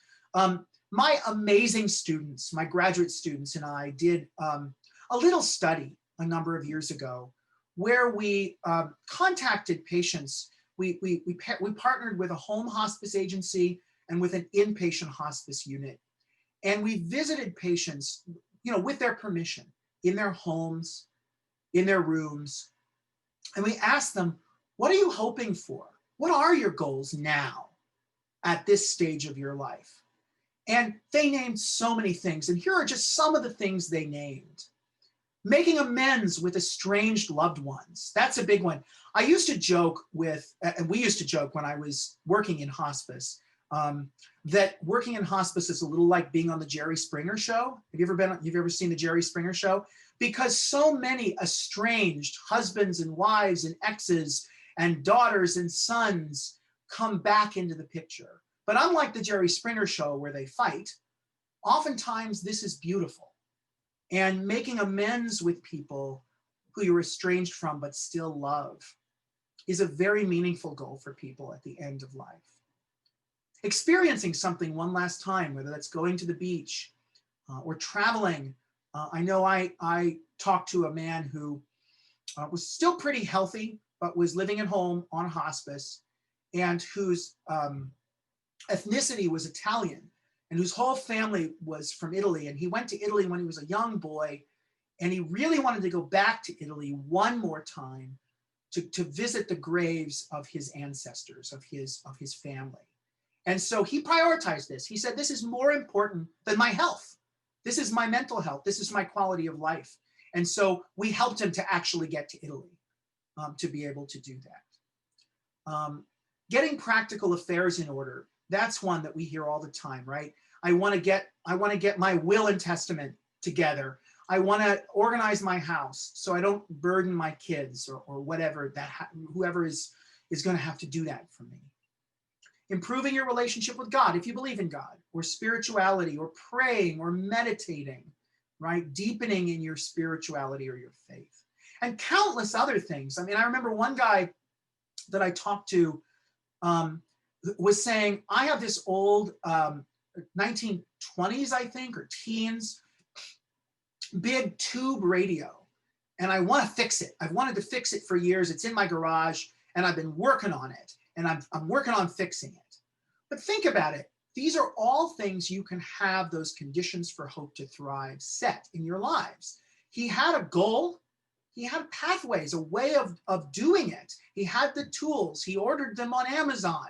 [SPEAKER 2] My amazing students, my graduate students and I did a little study a number of years ago where we contacted patients. We partnered with a home hospice agency and with an inpatient hospice unit. And we visited patients, with their permission, in their homes, in their rooms. And we asked them, what are you hoping for? What are your goals now at this stage of your life? And they named so many things. And here are just some of the things they named. Making amends with estranged loved ones. That's a big one. I used to joke with, and we used to joke when I was working in hospice, that working in hospice is a little like being on the Jerry Springer show. You've ever seen the Jerry Springer show? Because so many estranged husbands and wives and exes and daughters and sons come back into the picture. But unlike the Jerry Springer show where they fight, oftentimes this is beautiful. And making amends with people who you're estranged from but still love is a very meaningful goal for people at the end of life. Experiencing something one last time, whether that's going to the beach or traveling. I know I talked to a man who was still pretty healthy, but was living at home on hospice, and whose ethnicity was Italian, and whose whole family was from Italy. And he went to Italy when he was a young boy, and he really wanted to go back to Italy one more time to visit the graves of his ancestors, of his family. And so he prioritized this. He said, this is more important than my health. This is my mental health. This is my quality of life. And so we helped him to actually get to Italy to be able to do that. Getting practical affairs in order. That's one that we hear all the time, right? I want to get my will and testament together. I want to organize my house so I don't burden my kids or whatever whoever is going to have to do that for me. Improving your relationship with God, if you believe in God, or spirituality, or praying, or meditating, right? Deepening in your spirituality or your faith. And countless other things. I mean, I remember one guy that I talked to was saying, I have this old 1920s, I think, or teens, big tube radio, and I want to fix it. I've wanted to fix it for years. It's in my garage, and I've been working on it. And I'm working on fixing it. But think about it. These are all things you can have those conditions for hope to thrive set in your lives. He had a goal. He had pathways, a way of doing it. He had the tools. He ordered them on Amazon.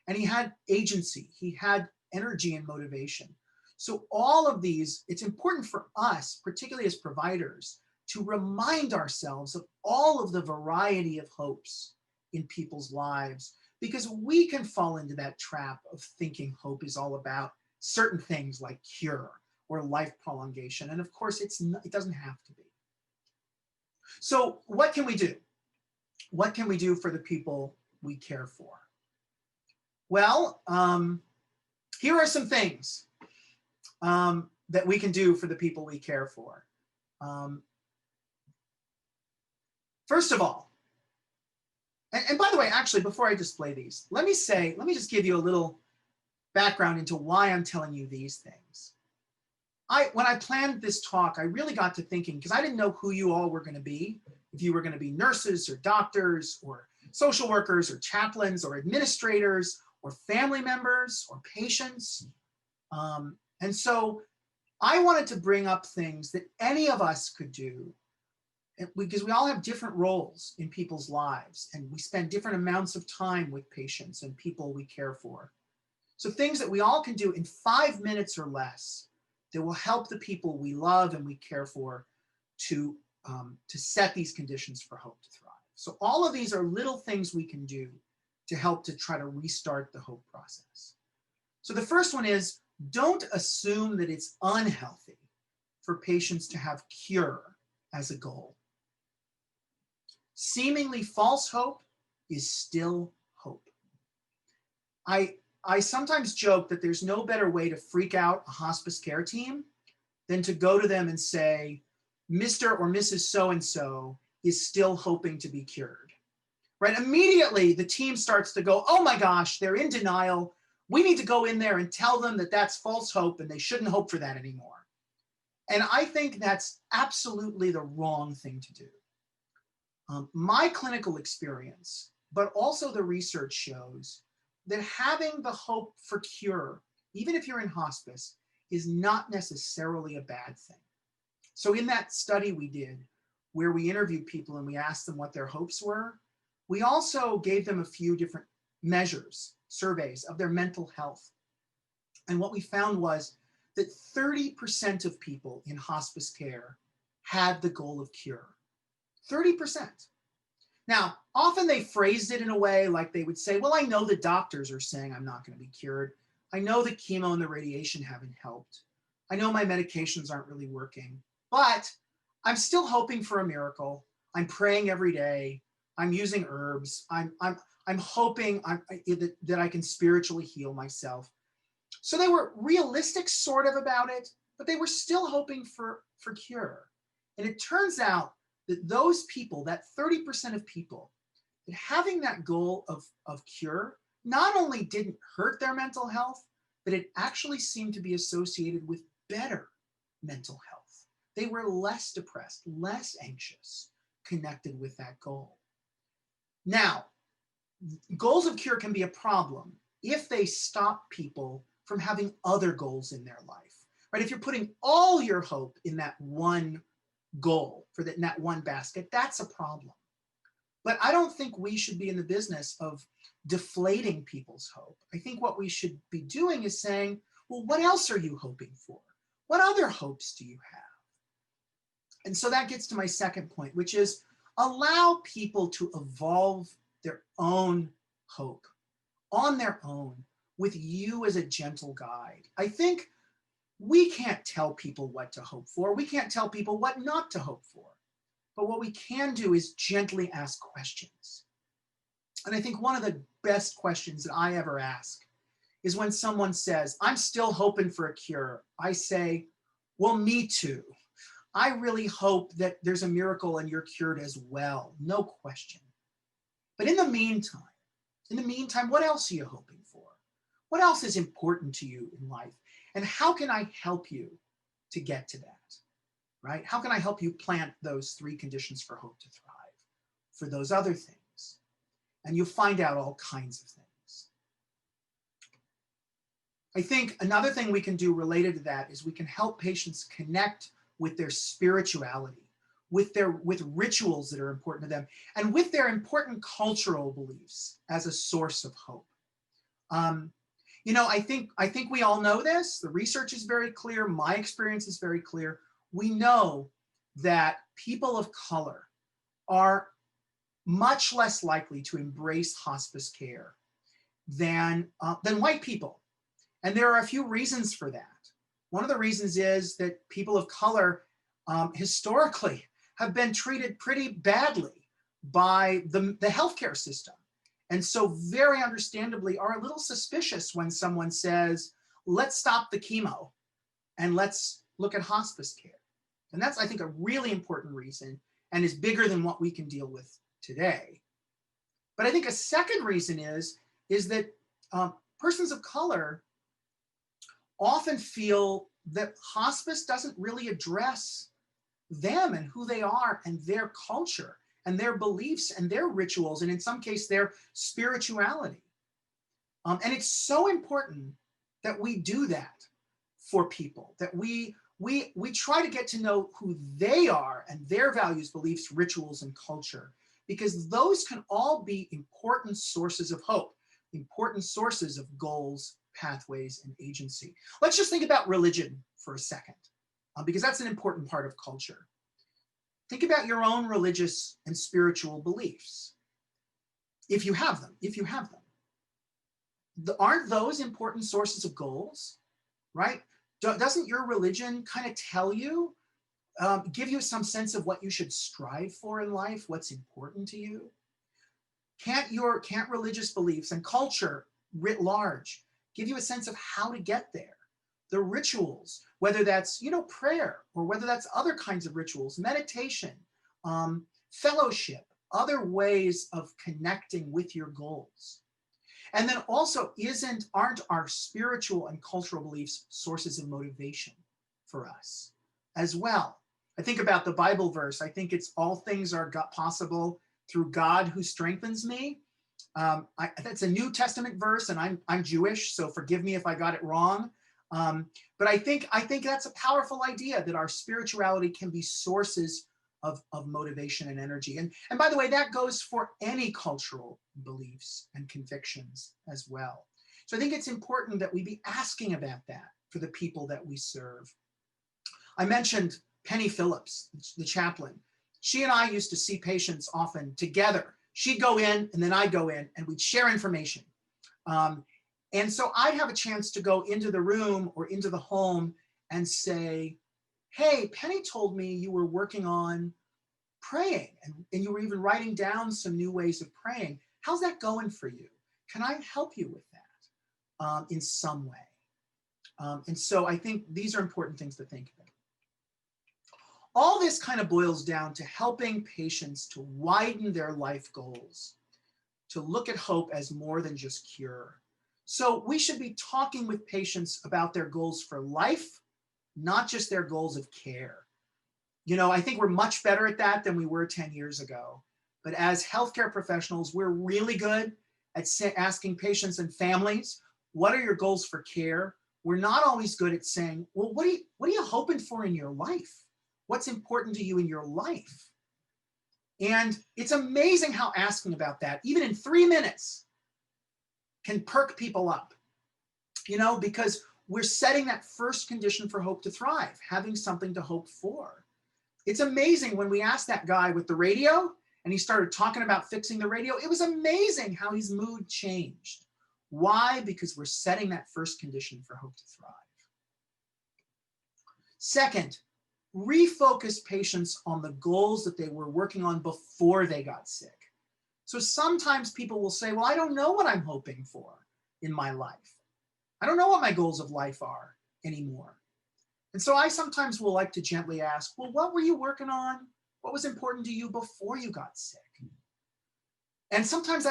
[SPEAKER 2] And he had agency. He had energy and motivation. So all of these, it's important for us, particularly as providers, to remind ourselves of all of the variety of hopes in people's lives, because we can fall into that trap of thinking hope is all about certain things like cure or life prolongation. And of course, it doesn't have to be. So what can we do? What can we do for the people we care for? Well, here are some things that we can do for the people we care for. First of all, and by the way, actually, before I display these, let me just give you a little background into why I'm telling you these things. When I planned this talk, I really got to thinking, because I didn't know who you all were going to be, if you were going to be nurses or doctors or social workers or chaplains or administrators or family members or patients. And so I wanted to bring up things that any of us could do, because we all have different roles in people's lives and we spend different amounts of time with patients and people we care for. So things that we all can do in 5 minutes or less that will help the people we love and we care for to set these conditions for hope to thrive. So all of these are little things we can do to help to try to restart the hope process. So the first one is, don't assume that it's unhealthy for patients to have cure as a goal. Seemingly false hope is still hope. I sometimes joke that there's no better way to freak out a hospice care team than to go to them and say, Mr. or Mrs. So-and-so is still hoping to be cured, right? Immediately, the team starts to go, oh my gosh, they're in denial. We need to go in there and tell them that that's false hope and they shouldn't hope for that anymore. And I think that's absolutely the wrong thing to do. My clinical experience, but also the research shows that having the hope for cure, even if you're in hospice, is not necessarily a bad thing. So in that study we did, where we interviewed people and we asked them what their hopes were, we also gave them a few different measures, surveys of their mental health. And what we found was that 30% of people in hospice care had the goal of cure. 30%. Now, often they phrased it in a way like they would say, well, I know the doctors are saying I'm not going to be cured. I know the chemo and the radiation haven't helped. I know my medications aren't really working, but I'm still hoping for a miracle. I'm praying every day. I'm using herbs. I'm hoping that I can spiritually heal myself. So they were realistic sort of about it, but they were still hoping for cure. And it turns out that those people, that 30% of people, that having that goal of cure not only didn't hurt their mental health, but it actually seemed to be associated with better mental health. They were less depressed, less anxious, connected with that goal. Now, goals of cure can be a problem if they stop people from having other goals in their life, right? If you're putting all your hope in that one goal, in that one basket, that's a problem. But I don't think we should be in the business of deflating people's hope. I think what we should be doing is saying, well, what else are you hoping for? What other hopes do you have? And so that gets to my second point, which is allow people to evolve their own hope on their own with you as a gentle guide. I think we can't tell people what to hope for. We can't tell people what not to hope for. But what we can do is gently ask questions. And I think one of the best questions that I ever ask is when someone says, I'm still hoping for a cure. I say, well, me too. I really hope that there's a miracle and you're cured as well. No question. But in the meantime, what else are you hoping for? What else is important to you in life? And how can I help you to get to that, right? How can I help you plant those 3 conditions for hope to thrive for those other things? And you'll find out all kinds of things. I think another thing we can do related to that is we can help patients connect with their spirituality, with rituals that are important to them, and with their important cultural beliefs as a source of hope. I think we all know this. The research is very clear. My experience is very clear. We know that people of color are much less likely to embrace hospice care than white people. And there are a few reasons for that. One of the reasons is that people of color historically have been treated pretty badly by the healthcare system. And so very understandably are a little suspicious when someone says, let's stop the chemo and let's look at hospice care. And that's, I think, a really important reason and is bigger than what we can deal with today. But I think a second reason is that persons of color often feel that hospice doesn't really address them and who they are and their culture and their beliefs and their rituals, and in some case, their spirituality. And it's so important that we do that for people, that we try to get to know who they are and their values, beliefs, rituals, and culture, because those can all be important sources of hope, important sources of goals, pathways, and agency. Let's just think about religion for a second, because that's an important part of culture. Think about your own religious and spiritual beliefs, if you have them, Aren't those important sources of goals, right? Doesn't your religion kind of tell you, give you some sense of what you should strive for in life, what's important to you? Can't religious beliefs and culture writ large give you a sense of how to get there? The rituals, whether that's, prayer, or whether that's other kinds of rituals, meditation, fellowship, other ways of connecting with your goals. And then also, aren't our spiritual and cultural beliefs sources of motivation for us as well? I think about the Bible verse. I think it's all things are possible through God who strengthens me. That's a New Testament verse, and I'm Jewish, so forgive me if I got it wrong. But I think that's a powerful idea, that our spirituality can be sources of motivation and energy. And by the way, that goes for any cultural beliefs and convictions as well. So I think it's important that we be asking about that for the people that we serve. I mentioned Penny Phillips, the chaplain. She and I used to see patients often together. She'd go in and then I'd go in and we'd share information. And so I'd have a chance to go into the room or into the home and say, hey, Penny told me you were working on praying and you were even writing down some new ways of praying. How's that going for you? Can I help you with that in some way? And so I think these are important things to think about. All this kind of boils down to helping patients to widen their life goals, to look at hope as more than just cure. So we should be talking with patients about their goals for life, not just their goals of care. I think we're much better at that than we were 10 years ago. But as healthcare professionals, we're really good at asking patients and families, what are your goals for care? We're not always good at saying, well, what are you hoping for in your life? What's important to you in your life? And it's amazing how asking about that, even in 3 minutes, can perk people up, because we're setting that first condition for hope to thrive, having something to hope for. It's amazing when we asked that guy with the radio and he started talking about fixing the radio, it was amazing how his mood changed. Why? Because we're setting that first condition for hope to thrive. Second, refocus patients on the goals that they were working on before they got sick. So sometimes people will say, well, I don't know what I'm hoping for in my life. I don't know what my goals of life are anymore. And so I sometimes will like to gently ask, well, what were you working on? What was important to you before you got sick? And sometimes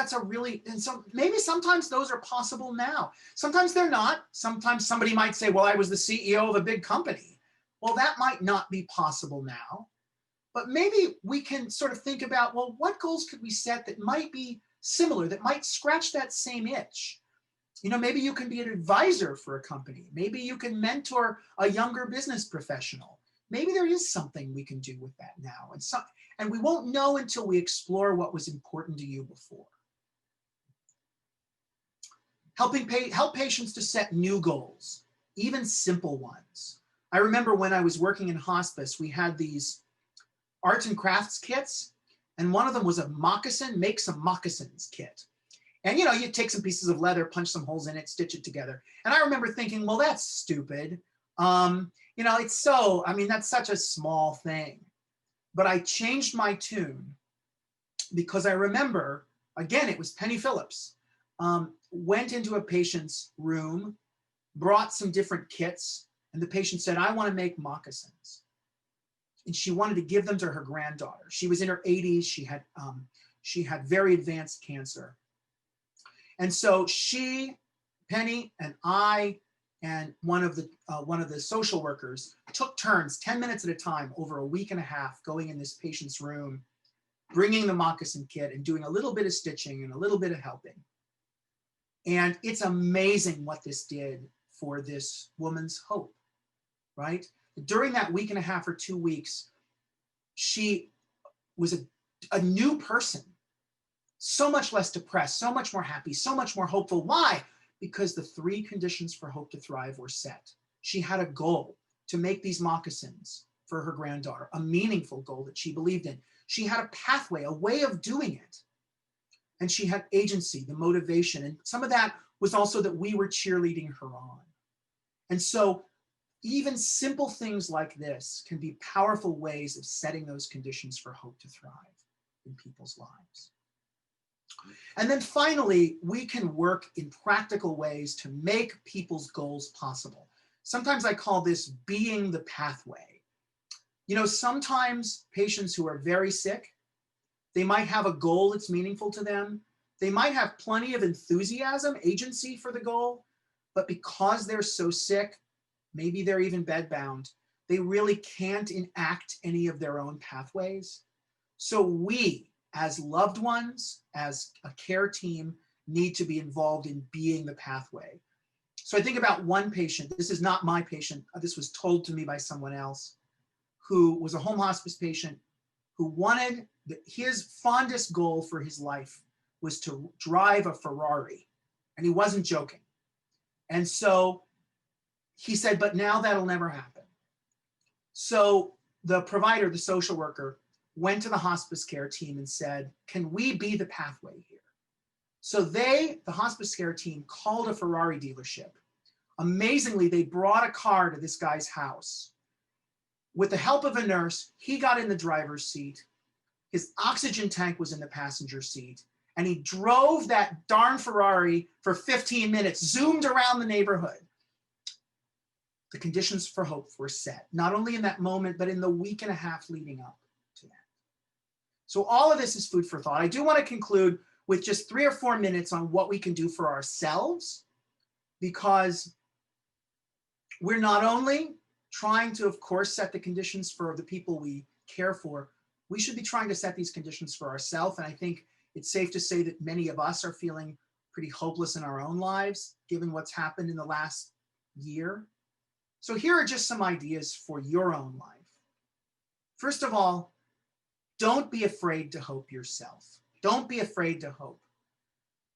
[SPEAKER 2] maybe sometimes those are possible now. Sometimes they're not. Sometimes somebody might say, well, I was the CEO of a big company. Well, that might not be possible now. But maybe we can sort of think about, well, what goals could we set that might be similar, that might scratch that same itch? Maybe you can be an advisor for a company. Maybe you can mentor a younger business professional. Maybe there is something we can do with that now. And we won't know until we explore what was important to you before. Help patients to set new goals, even simple ones. I remember when I was working in hospice, we had these arts and crafts kits, and one of them was a moccasin, make some moccasins kit. And you know, you take some pieces of leather, punch some holes in it, stitch it together. And I remember thinking, well, that's stupid. You know, it's so, I mean, that's such a small thing. But I changed my tune because I remember, again, it was Penny Phillips, went into a patient's room, brought some different kits, and the patient said, I want to make moccasins. And she wanted to give them to her granddaughter. She was in her 80s. She had very advanced cancer. And so she, Penny, and I, and one of the social workers took turns 10 minutes at a time over a week and a half going in this patient's room, bringing the moccasin kit and doing a little bit of stitching and a little bit of helping. And it's amazing what this did for this woman's hope, right? During that week and a half or 2 weeks, she was a new person, so much less depressed, so much more happy, so much more hopeful. Why? Because the 3 conditions for hope to thrive were set. She had a goal to make these moccasins for her granddaughter, a meaningful goal that she believed in. She had a pathway, a way of doing it. And she had agency, the motivation. And some of that was also that we were cheerleading her on. And so even simple things like this can be powerful ways of setting those conditions for hope to thrive in people's lives. And then finally, we can work in practical ways to make people's goals possible. Sometimes I call this being the pathway. You know, sometimes patients who are very sick, they might have a goal that's meaningful to them. They might have plenty of enthusiasm, agency for the goal, but because they're so sick, maybe they're even bedbound, they really can't enact any of their own pathways. So we, as loved ones, as a care team, need to be involved in being the pathway. So I think about one patient, this is not my patient, this was told to me by someone else, who was a home hospice patient who wanted, his fondest goal for his life was to drive a Ferrari, and he wasn't joking. And so he said, but now that'll never happen. So the provider, the social worker, went to the hospice care team and said, can we be the pathway here? So the hospice care team called a Ferrari dealership. Amazingly, they brought a car to this guy's house. With the help of a nurse, he got in the driver's seat. His oxygen tank was in the passenger seat. And he drove that darn Ferrari for 15 minutes, zoomed around the neighborhood. The conditions for hope were set, not only in that moment, but in the week and a half leading up to that. So all of this is food for thought. I do want to conclude with just 3 or 4 minutes on what we can do for ourselves, because we're not only trying to, of course, set the conditions for the people we care for, we should be trying to set these conditions for ourselves. And I think it's safe to say that many of us are feeling pretty hopeless in our own lives, given what's happened in the last year. So here are just some ideas for your own life. First of all, don't be afraid to hope yourself. Don't be afraid to hope.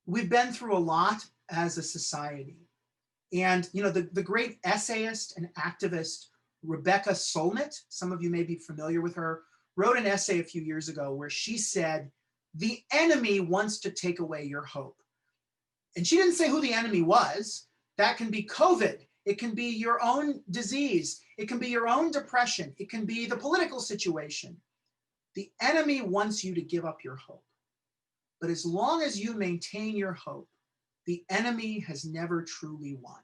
[SPEAKER 2] We've been through a lot as a society. And you know, the great essayist and activist Rebecca Solnit, some of you may be familiar with her, wrote an essay a few years ago where she said, the enemy wants to take away your hope. And she didn't say who the enemy was. That can be COVID. It can be your own disease. It can be your own depression. It can be the political situation. The enemy wants you to give up your hope. But as long as you maintain your hope, the enemy has never truly won.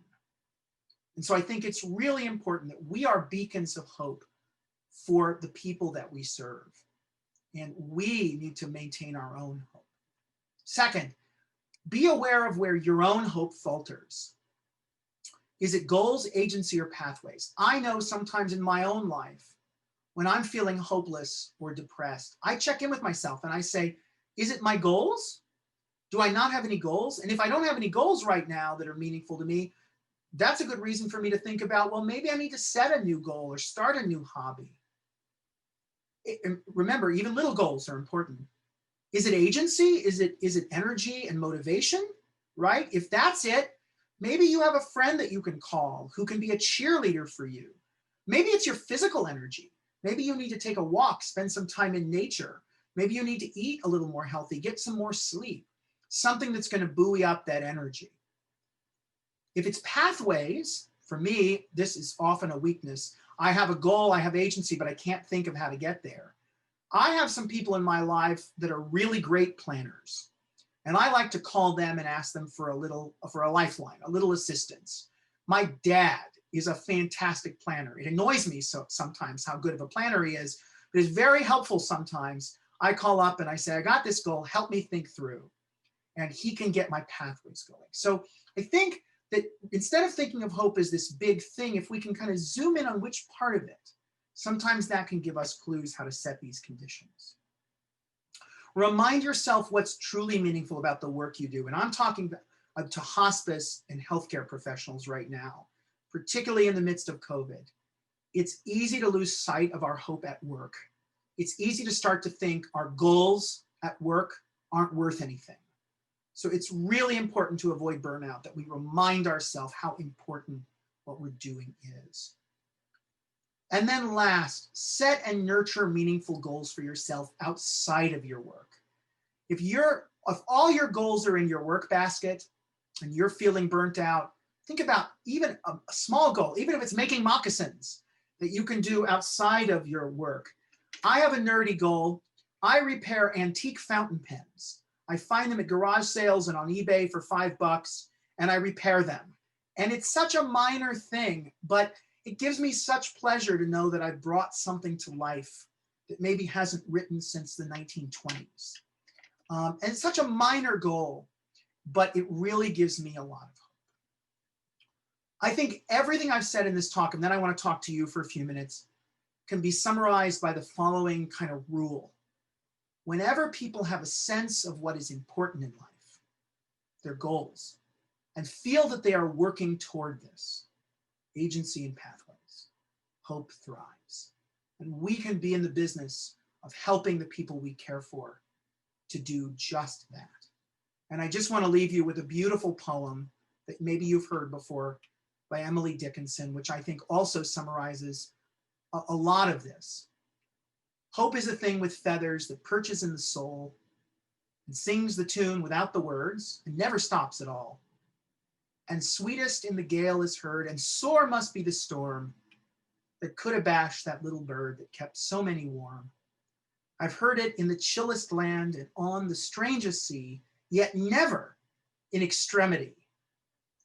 [SPEAKER 2] And so I think it's really important that we are beacons of hope for the people that we serve. And we need to maintain our own hope. Second, be aware of where your own hope falters. Is it goals, agency, or pathways? I know sometimes in my own life, when I'm feeling hopeless or depressed, I check in with myself and I say, is it my goals? Do I not have any goals? And if I don't have any goals right now that are meaningful to me, that's a good reason for me to think about, well, maybe I need to set a new goal or start a new hobby. Remember, even little goals are important. Is it agency? Is it energy and motivation, right? If that's it, maybe you have a friend that you can call who can be a cheerleader for you. Maybe it's your physical energy. Maybe you need to take a walk, spend some time in nature. Maybe you need to eat a little more healthy, get some more sleep, something that's going to buoy up that energy. If it's pathways, for me, this is often a weakness. I have a goal, I have agency, but I can't think of how to get there. I have some people in my life that are really great planners. And I like to call them and ask them for a lifeline, a little assistance. My dad is a fantastic planner. It annoys me sometimes how good of a planner he is, but it's very helpful sometimes. I call up and I say, I got this goal, help me think through. And he can get my pathways going. So I think that instead of thinking of hope as this big thing, if we can kind of zoom in on which part of it, sometimes that can give us clues how to set these conditions. Remind yourself what's truly meaningful about the work you do. And I'm talking to hospice and healthcare professionals right now, particularly in the midst of COVID. It's easy to lose sight of our hope at work. It's easy to start to think our goals at work aren't worth anything. So it's really important to avoid burnout, that we remind ourselves how important what we're doing is. And then last, set and nurture meaningful goals for yourself outside of your work. If all your goals are in your work basket and you're feeling burnt out, think about even a small goal, even if it's making moccasins that you can do outside of your work. I have a nerdy goal. I repair antique fountain pens. I find them at garage sales and on eBay for $5, and I repair them. And it's such a minor thing, but it gives me such pleasure to know that I've brought something to life that maybe hasn't written since the 1920s. And it's such a minor goal, but it really gives me a lot of hope. I think everything I've said in this talk, and then I want to talk to you for a few minutes, can be summarized by the following kind of rule. Whenever people have a sense of what is important in life, their goals, and feel that they are working toward this, agency and pathways, hope thrives. And we can be in the business of helping the people we care for to do just that. And I just want to leave you with a beautiful poem that maybe you've heard before by Emily Dickinson, which I think also summarizes a lot of this. Hope is a thing with feathers that perches in the soul and sings the tune without the words and never stops at all. And sweetest in the gale is heard, and sore must be the storm that could abash that little bird that kept so many warm. I've heard it in the chillest land and on the strangest sea, yet never in extremity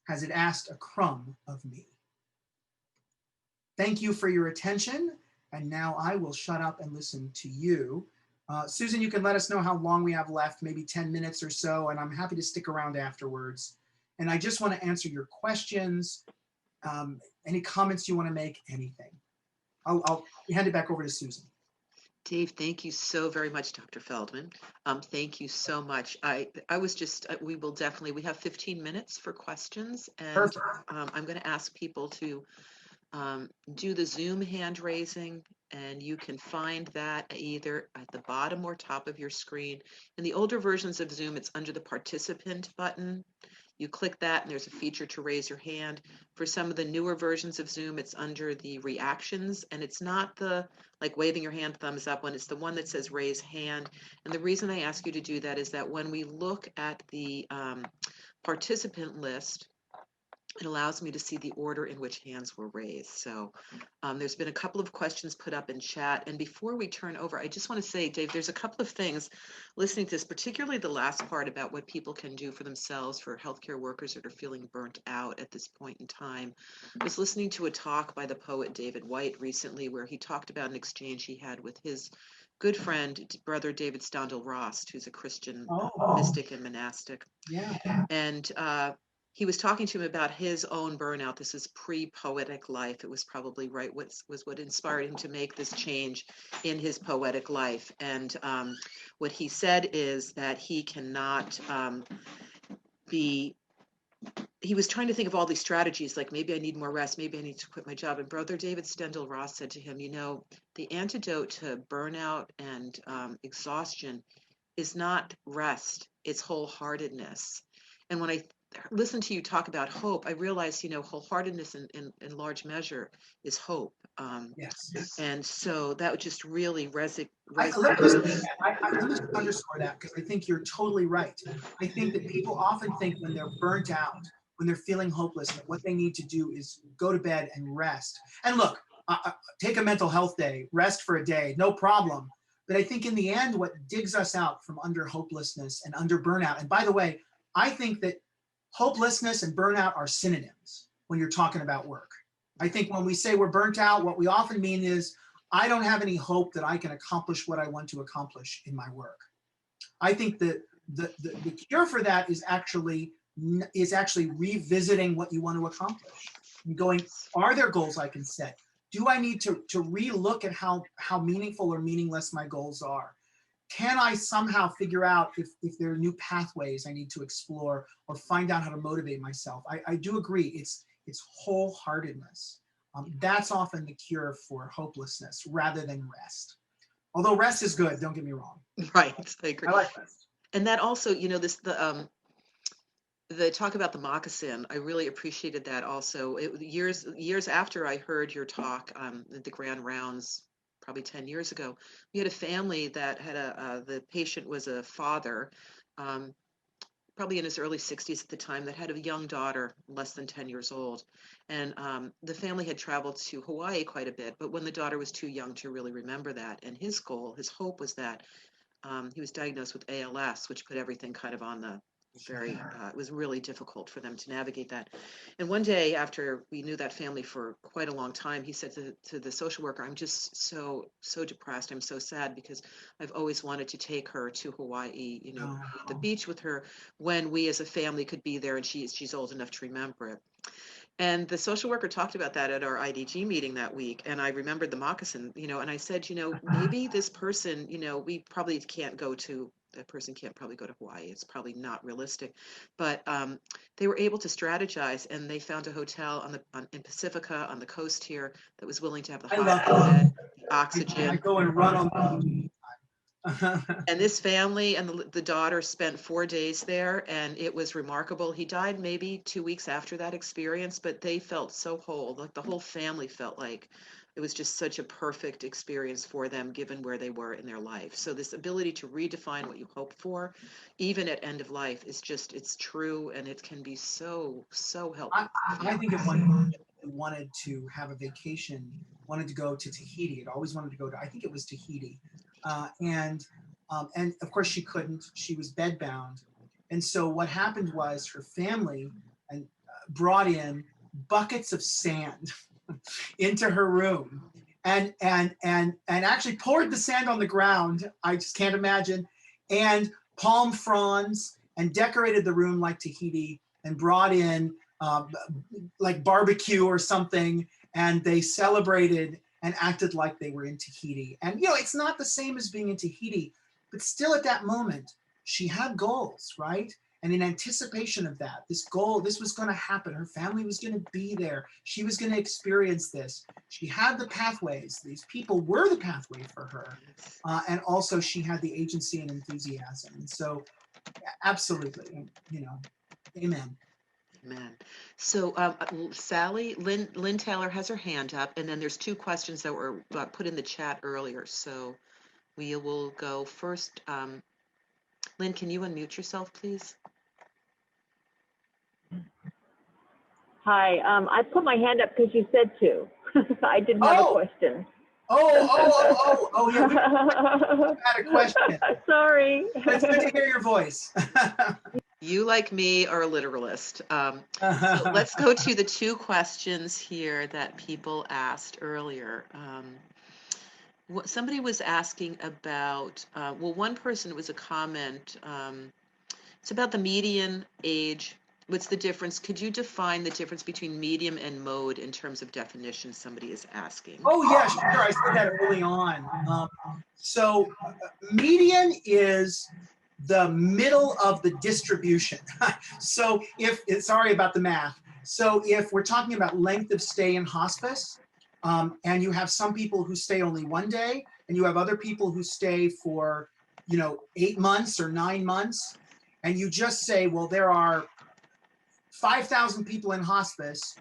[SPEAKER 2] has it asked a crumb of me. Thank you for your attention. And now I will shut up and listen to you. Susan, you can let us know how long we have left, maybe 10 minutes or so, and I'm happy to stick around afterwards. And I just want to answer your questions, any comments you want to make, anything. I'll hand it back over to Susan.
[SPEAKER 1] Dave, thank you so very much, Dr. Feldman. Thank you so much. I was just, we have 15 minutes for questions, and I'm going to ask people to do the Zoom hand raising, and you can find that either at the bottom or top of your screen. In the older versions of Zoom, it's under the participant button. You click that and there's a feature to raise your hand. For some of the newer versions of Zoom, it's under the reactions, and it's not the like waving your hand thumbs up one, it's the one that says raise hand. And the reason I ask you to do that is that when we look at the participant list, it allows me to see the order in which hands were raised. So there's been a couple of questions put up in chat. And before we turn over, I just want to say, Dave, there's a couple of things listening to this, particularly the last part about what people can do for themselves, for healthcare workers that are feeling burnt out at this point in time. I was listening to a talk by the poet David Whyte recently where he talked about an exchange he had with his good friend, Brother David Steindl-Rast, who's a Christian mystic and monastic.
[SPEAKER 2] Yeah.
[SPEAKER 1] And he was talking to him about his own burnout. This is pre-poetic life. It was probably was what inspired him to make this change in his poetic life. And what he said is that he cannot he was trying to think of all these strategies, like maybe I need more rest, maybe I need to quit my job. And Brother David Steindl-Rast said to him, you know, the antidote to burnout and exhaustion is not rest, it's wholeheartedness. And when listen to you talk about hope, I realized, wholeheartedness in large measure is hope.
[SPEAKER 2] Yes.
[SPEAKER 1] And so that would just really
[SPEAKER 2] Let me
[SPEAKER 1] resonates.
[SPEAKER 2] let me just underscore that, because I think you're totally right. I think that people often think when they're burnt out, when they're feeling hopeless, that what they need to do is go to bed and rest. And look, take a mental health day, rest for a day, no problem. But I think in the end, what digs us out from under hopelessness and under burnout, and by the way, I think that hopelessness and burnout are synonyms when you're talking about work. I think when we say we're burnt out, what we often mean is, I don't have any hope that I can accomplish what I want to accomplish in my work. I think that the cure for that is actually revisiting what you want to accomplish and going, are there goals I can set? Do I need to relook at how meaningful or meaningless my goals are? Can I somehow figure out if there are new pathways I need to explore or find out how to motivate myself? I do agree. It's wholeheartedness. That's often the cure for hopelessness rather than rest. Although rest is good, don't get me wrong.
[SPEAKER 1] Right, I agree.
[SPEAKER 2] I like rest.
[SPEAKER 1] And that also, the talk about the moccasin, I really appreciated that also. Years after I heard your talk at the Grand Rounds, probably 10 years ago, we had a family that had the patient was a father, probably in his early 60s at the time, that had a young daughter, less than 10 years old. And the family had traveled to Hawaii quite a bit, but when the daughter was too young to really remember that. And his goal, his hope was that he was diagnosed with ALS, which put everything kind of on the it was really difficult for them to navigate that. And one day, after we knew that family for quite a long time, he said to the social worker, I'm just so depressed. I'm so sad because I've always wanted to take her to Hawaii, the beach with her, when we as a family could be there, and she's old enough to remember it. And the social worker talked about that at our IDG meeting that week. And I remembered the moccasin, and I said, maybe this person, we probably can't go to, that person can't probably go to Hawaii. It's probably not realistic. But they were able to strategize, and they found a hotel in Pacifica on the coast here that was willing to have the hospital bed, oxygen.
[SPEAKER 2] I go and run on
[SPEAKER 1] And this family and the daughter spent 4 days there, and it was remarkable. He died maybe 2 weeks after that experience, but they felt so whole. Like the whole family felt like it was just such a perfect experience for them, given where they were in their life. So this ability to redefine what you hope for, even at end of life, is just, it's true, and it can be so helpful.
[SPEAKER 2] I think if one wanted to have a vacation, wanted to go to Tahiti, it always wanted to go to, I think it was Tahiti. And of course she couldn't, she was bedbound. And so what happened was her family brought in buckets of sand into her room and actually poured the sand on the ground. I just can't imagine. And palm fronds, and decorated the room like Tahiti, and brought in like barbecue or something. And they celebrated and acted like they were in Tahiti. And it's not the same as being in Tahiti, but still at that moment, she had goals, right? And in anticipation of that, this was going to happen. Her family was going to be there. She was going to experience this. She had the pathways. These people were the pathway for her. And also she had the agency and enthusiasm. And so absolutely, amen.
[SPEAKER 1] Man. So Sally, Lynn Taylor has her hand up, and then there's 2 questions that were put in the chat earlier. So we will go first. Lynn, can you unmute yourself, please?
[SPEAKER 7] Hi, I put my hand up because you said to. I didn't have a question.
[SPEAKER 2] Yeah, we had a question.
[SPEAKER 7] Sorry.
[SPEAKER 2] It's good to hear your voice.
[SPEAKER 1] You, like me, are a literalist. So let's go to the 2 questions here that people asked earlier. Somebody was asking about, one person, it was a comment. It's about the median age. What's the difference? Could you define the difference between medium and mode in terms of definition? Somebody is asking.
[SPEAKER 2] Oh yeah, sure. I said that early on. So median is the middle of the distribution. So sorry about the math. So if we're talking about length of stay in hospice, and you have some people who stay only 1 day, and you have other people who stay for, 8 months or 9 months, and you just say, well, there are 5,000 people in hospice,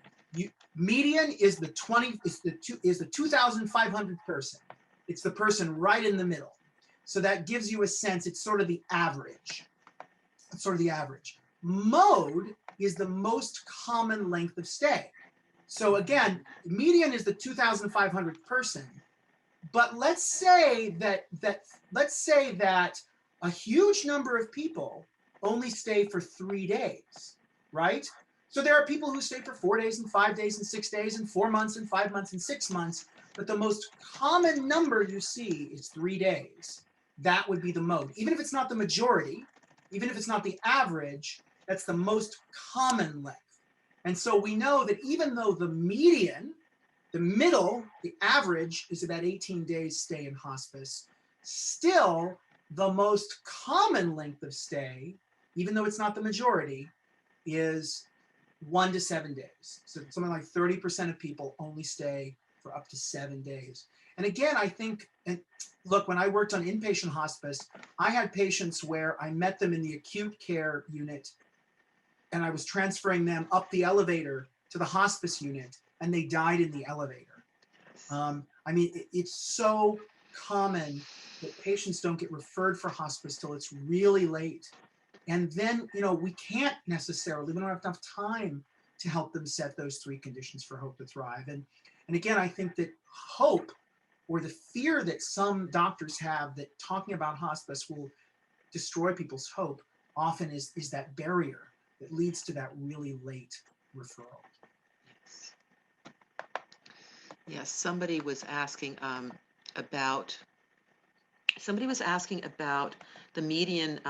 [SPEAKER 2] median is the 2,500 person. It's the person right in the middle. So that gives you a sense, it's sort of the average. It's sort of the average. Mode is the most common length of stay. So again, median is the 2,500 person. But let's say that a huge number of people only stay for 3 days, right? So there are people who stay for 4 days and 5 days and 6 days and 4 months and 5 months and 6 months. But the most common number you see is 3 days. That would be the mode. Even if it's not the majority, even if it's not the average, that's the most common length. And so we know that even though the median, the middle, the average is about 18 days stay in hospice, still the most common length of stay, even though it's not the majority, is 1 to 7 days. So something like 30% of people only stay for up to 7 days. And again, I think, and look, when I worked on inpatient hospice, I had patients where I met them in the acute care unit and I was transferring them up the elevator to the hospice unit and they died in the elevator. I mean, it's so common that patients don't get referred for hospice till it's really late. And then, you know, we don't have enough time to help them set those 3 conditions for hope to thrive. And again, I think that hope, or the fear that some doctors have that talking about hospice will destroy people's hope, often is that barrier that leads to that really late referral.
[SPEAKER 1] Yes, somebody was asking about the median,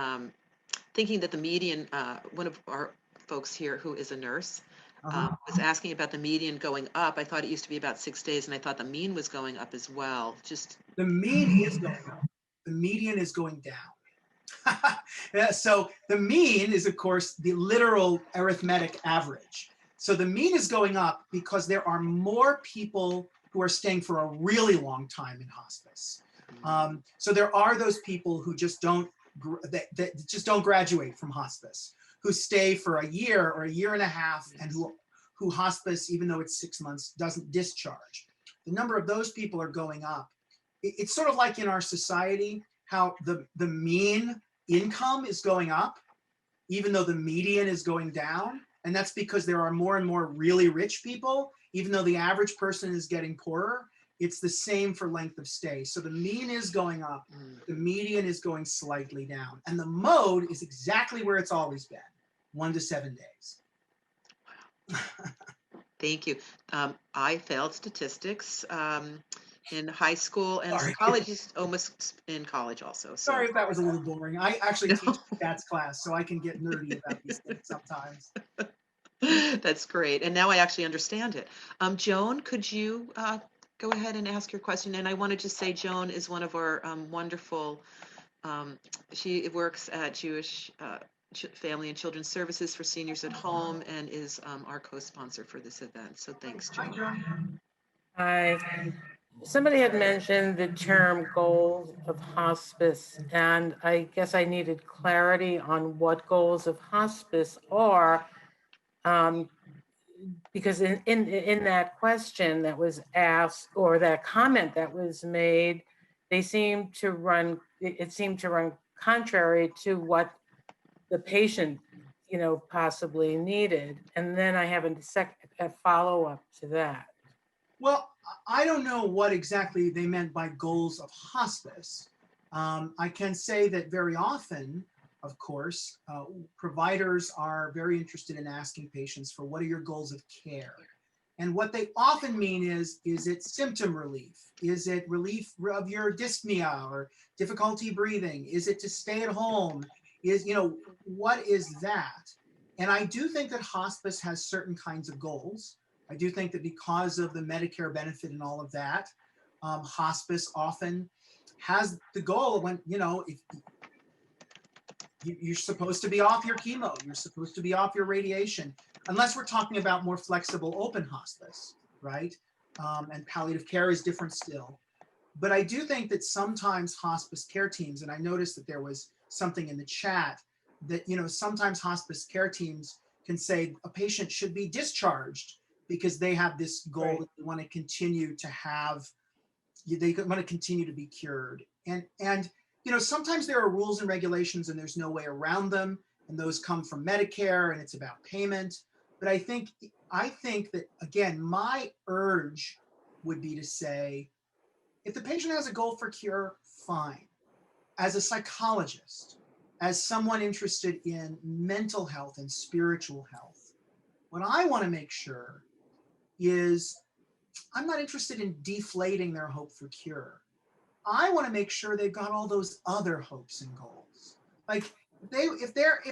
[SPEAKER 1] thinking that the median, one of our folks here who is a nurse, was asking about the median going up. I thought it used to be about 6 days, and I thought the mean was going up as well.
[SPEAKER 2] The mean is going up. The median is going down. Yeah, so the mean is, of course, the literal arithmetic average. So the mean is going up because there are more people who are staying for a really long time in hospice. So there are those people who just don't graduate from hospice, who stay for a year or a year and a half, and who hospice, even though it's 6 months, doesn't discharge. The number of those people are going up. It's sort of like in our society, how the mean income is going up, even though the median is going down. And that's because there are more and more really rich people, even though the average person is getting poorer. It's the same for length of stay. So the mean is going up, the median is going slightly down. And the mode is exactly where it's always been, 1 to 7 days.
[SPEAKER 1] Wow. Thank you. I failed statistics in high school and psychology almost in college also. So.
[SPEAKER 2] Sorry if that was a little boring. I actually teach stats class, so I can get nerdy about these things sometimes.
[SPEAKER 1] That's great. And now I actually understand it. Joan, could you go ahead and ask your question? And I wanted to say Joan is one of our wonderful, she works at Jewish Family and Children's Services for Seniors at Home and is our co-sponsor for this event. So thanks, Joan.
[SPEAKER 8] Hi. Somebody had mentioned the term goals of hospice, and I guess I needed clarity on what goals of hospice are, because in that question that was asked, or that comment that was made, it seemed to run contrary to what the patient, possibly needed. And then I have a follow-up to that.
[SPEAKER 2] Well, I don't know what exactly they meant by goals of hospice. I can say that very often, of course, providers are very interested in asking patients for what are your goals of care? And what they often mean is it symptom relief? Is it relief of your dyspnea or difficulty breathing? Is it to stay at home? What is that? And I do think that hospice has certain kinds of goals. I do think that because of the Medicare benefit and all of that, hospice often has the goal of when, if you're supposed to be off your chemo, you're supposed to be off your radiation, unless we're talking about more flexible open hospice, right? And palliative care is different still. But I do think that sometimes hospice care teams, and I noticed that there was something in the chat that, sometimes hospice care teams can say a patient should be discharged because they have this goal
[SPEAKER 8] Right.
[SPEAKER 2] that they want to continue to have, they want to continue to be cured. And you know, sometimes there are rules and regulations and there's no way around them, and those come from Medicare and it's about payment. But I think that, again, my urge would be to say, if the patient has a goal for cure, fine. As a psychologist, as someone interested in mental health and spiritual health, what I want to make sure is I'm not interested in deflating their hope for cure. I want to make sure they've got all those other hopes and goals. Like if they're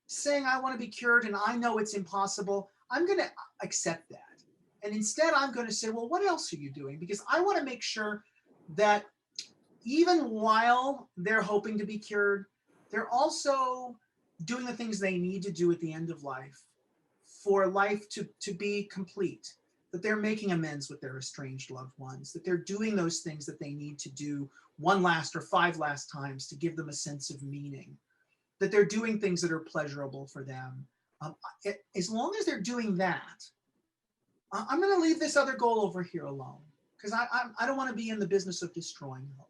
[SPEAKER 2] saying I want to be cured and I know it's impossible, I'm going to accept that. And instead I'm going to say, well, what else are you doing? Because I want to make sure that even while they're hoping to be cured, they're also doing the things they need to do at the end of life for life to be complete, that they're making amends with their estranged loved ones, that they're doing those things that they need to do one last or 5 last times to give them a sense of meaning, that they're doing things that are pleasurable for them. As long as they're doing that, I'm going to leave this other goal over here alone, because I don't want to be in the business of destroying hope.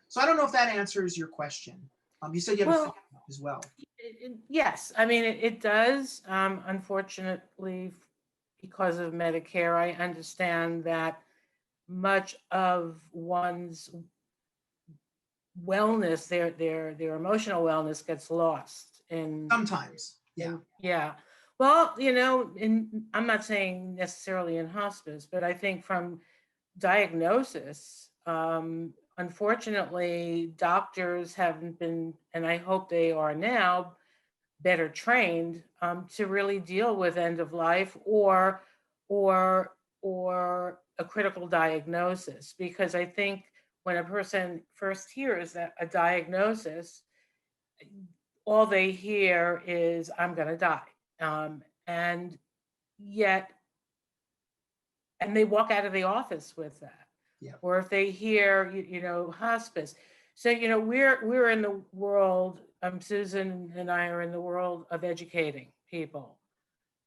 [SPEAKER 2] So I don't know if that answers your question. You said you have a follow-up as well.
[SPEAKER 8] Yes, I mean, it does. Unfortunately, because of Medicare, I understand that much of one's wellness, their emotional wellness gets lost in
[SPEAKER 2] Sometimes, yeah.
[SPEAKER 8] Yeah. Well, you know, I'm not saying necessarily in hospice, but I think from diagnosis, unfortunately, doctors haven't been, and I hope they are now, better trained to really deal with end of life or a critical diagnosis. Because I think when a person first hears that a diagnosis, all they hear is, I'm going to die. And yet, and they walk out of the office with that.
[SPEAKER 2] Yeah.
[SPEAKER 8] Or if they hear, you know, hospice. So, you know, we're in the world, Susan and I are in the world of educating people.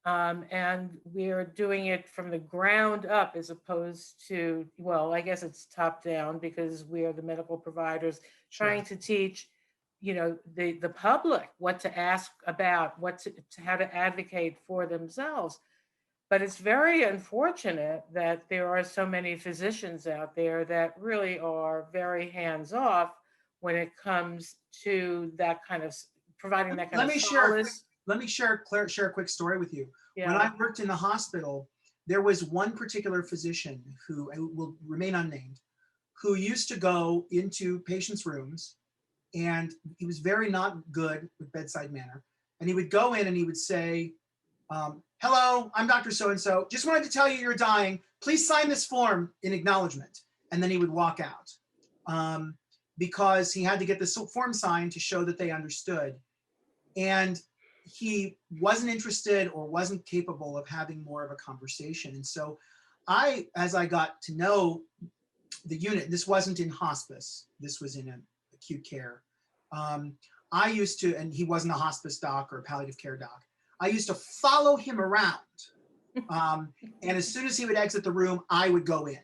[SPEAKER 8] And we're doing it from the ground up as opposed to, well, I guess it's top down because we are the medical providers trying to teach, you know, the public what to ask about, how to advocate for themselves. But it's very unfortunate that there are so many physicians out there that really are very hands off when it comes to that kind of providing that kind of solace.
[SPEAKER 2] Let me share a quick story with you.
[SPEAKER 8] Yeah.
[SPEAKER 2] When I worked in the hospital, there was one particular physician who will remain unnamed, who used to go into patients' rooms, and he was very not good with bedside manner. And he would go in and he would say, hello, I'm Dr. So-and-so. Just wanted to tell you you're dying. Please sign this form in acknowledgement. And then he would walk out because he had to get this form signed to show that they understood. And he wasn't interested or wasn't capable of having more of a conversation. And so as I got to know the unit, this wasn't in hospice, this was in an acute care. I used to, and he wasn't a hospice doc or a palliative care doc, I used to follow him around. And as soon as he would exit the room, I would go in.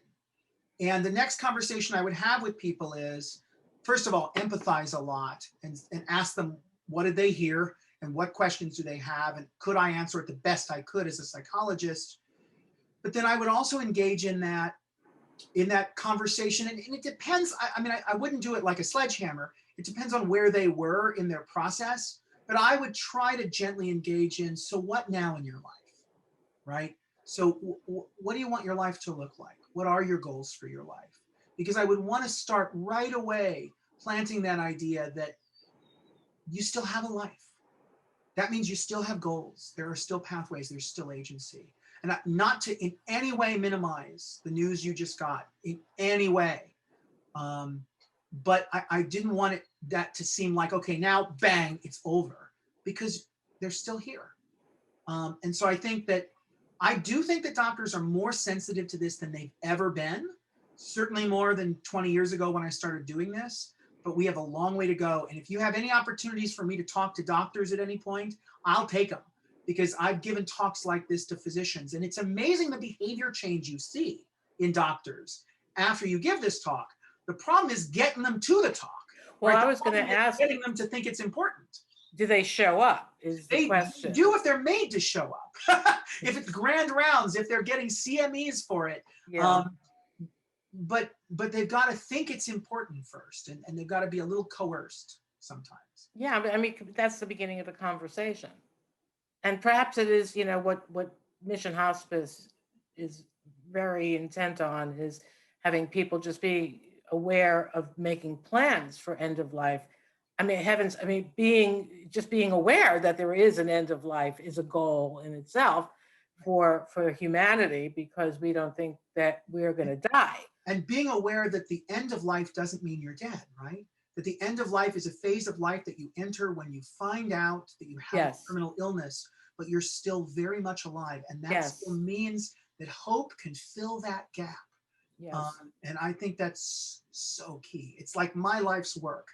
[SPEAKER 2] And the next conversation I would have with people is, first of all, empathize a lot and ask them, what did they hear and what questions do they have? And could I answer it the best I could as a psychologist? But then I would also engage in that conversation. And it depends. I mean, I wouldn't do it like a sledgehammer. It depends on where they were in their process. But I would try to gently engage in, so what now in your life, right? So what do you want your life to look like? What are your goals for your life? Because I would want to start right away planting that idea that you still have a life. That means you still have goals. There are still pathways. There's still agency. And not to in any way minimize the news you just got in any way. But I didn't want that to seem like, okay, now bang, it's over, because they're still here. And so I do think that doctors are more sensitive to this than they've ever been, certainly more than 20 years ago when I started doing this, but we have a long way to go. And if you have any opportunities for me to talk to doctors at any point, I'll take them, because I've given talks like this to physicians, and it's amazing the behavior change you see in doctors after you give this talk. The problem is getting them to the talk.
[SPEAKER 8] Well,
[SPEAKER 2] right?
[SPEAKER 8] I was going to ask,
[SPEAKER 2] getting them to think it's important.
[SPEAKER 8] do they show up is the
[SPEAKER 2] They
[SPEAKER 8] question.
[SPEAKER 2] do if they're made to show up. If it's grand rounds, if they're getting CMEs for it.
[SPEAKER 8] Yeah.
[SPEAKER 2] But they've got to think it's important first, and they've got to be a little coerced sometimes.
[SPEAKER 8] Yeah, I mean, that's the beginning of a conversation. And perhaps it is, what Mission Hospice is very intent on is having people just be aware of making plans for end of life. I mean, heavens, I mean, being aware that there is an end of life is a goal in itself for humanity, because we don't think that we're going to die.
[SPEAKER 2] And being aware that the end of life doesn't mean you're dead, right? That the end of life is a phase of life that you enter when you find out that you have a terminal illness, but you're still very much alive. And that still means that hope can fill that gap.
[SPEAKER 8] Yes.
[SPEAKER 2] And I think that's so key. It's like my life's work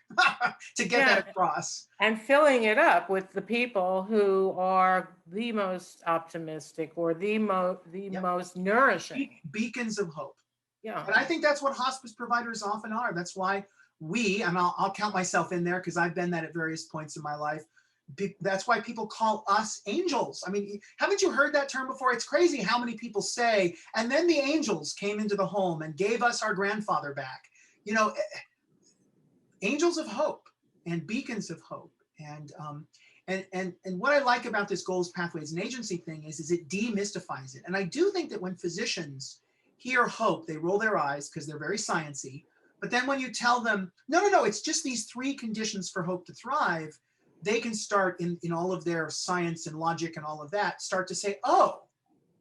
[SPEAKER 2] to get that across.
[SPEAKER 8] And filling it up with the people who are the most optimistic or the most nourishing.
[SPEAKER 2] Beacons of hope.
[SPEAKER 8] Yeah.
[SPEAKER 2] And I think that's what hospice providers often are. That's why we, and I'll count myself in there because I've been that at various points in my life. That's why people call us angels. I mean, haven't you heard that term before? It's crazy how many people say, and then the angels came into the home and gave us our grandfather back. Angels of hope and beacons of hope. And what I like about this goals, pathways, and agency thing is it demystifies it. And I do think that when physicians hear hope, they roll their eyes because they're very sciencey. But then when you tell them, no, it's just these 3 conditions for hope to thrive, they can start in all of their science and logic and all of that, start to say, oh,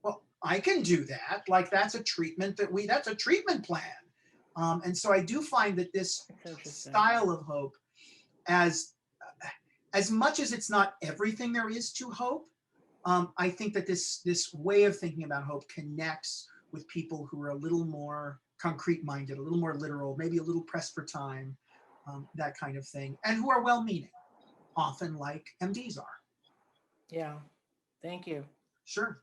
[SPEAKER 2] well, I can do that. Like that's a treatment that's a treatment plan. And so I do find that this style of hope, as much as it's not everything there is to hope, I think that this way of thinking about hope connects with people who are a little more concrete minded, a little more literal, maybe a little pressed for time, that kind of thing, and who are well-meaning, often like MDs are.
[SPEAKER 8] Yeah, thank you.
[SPEAKER 2] Sure.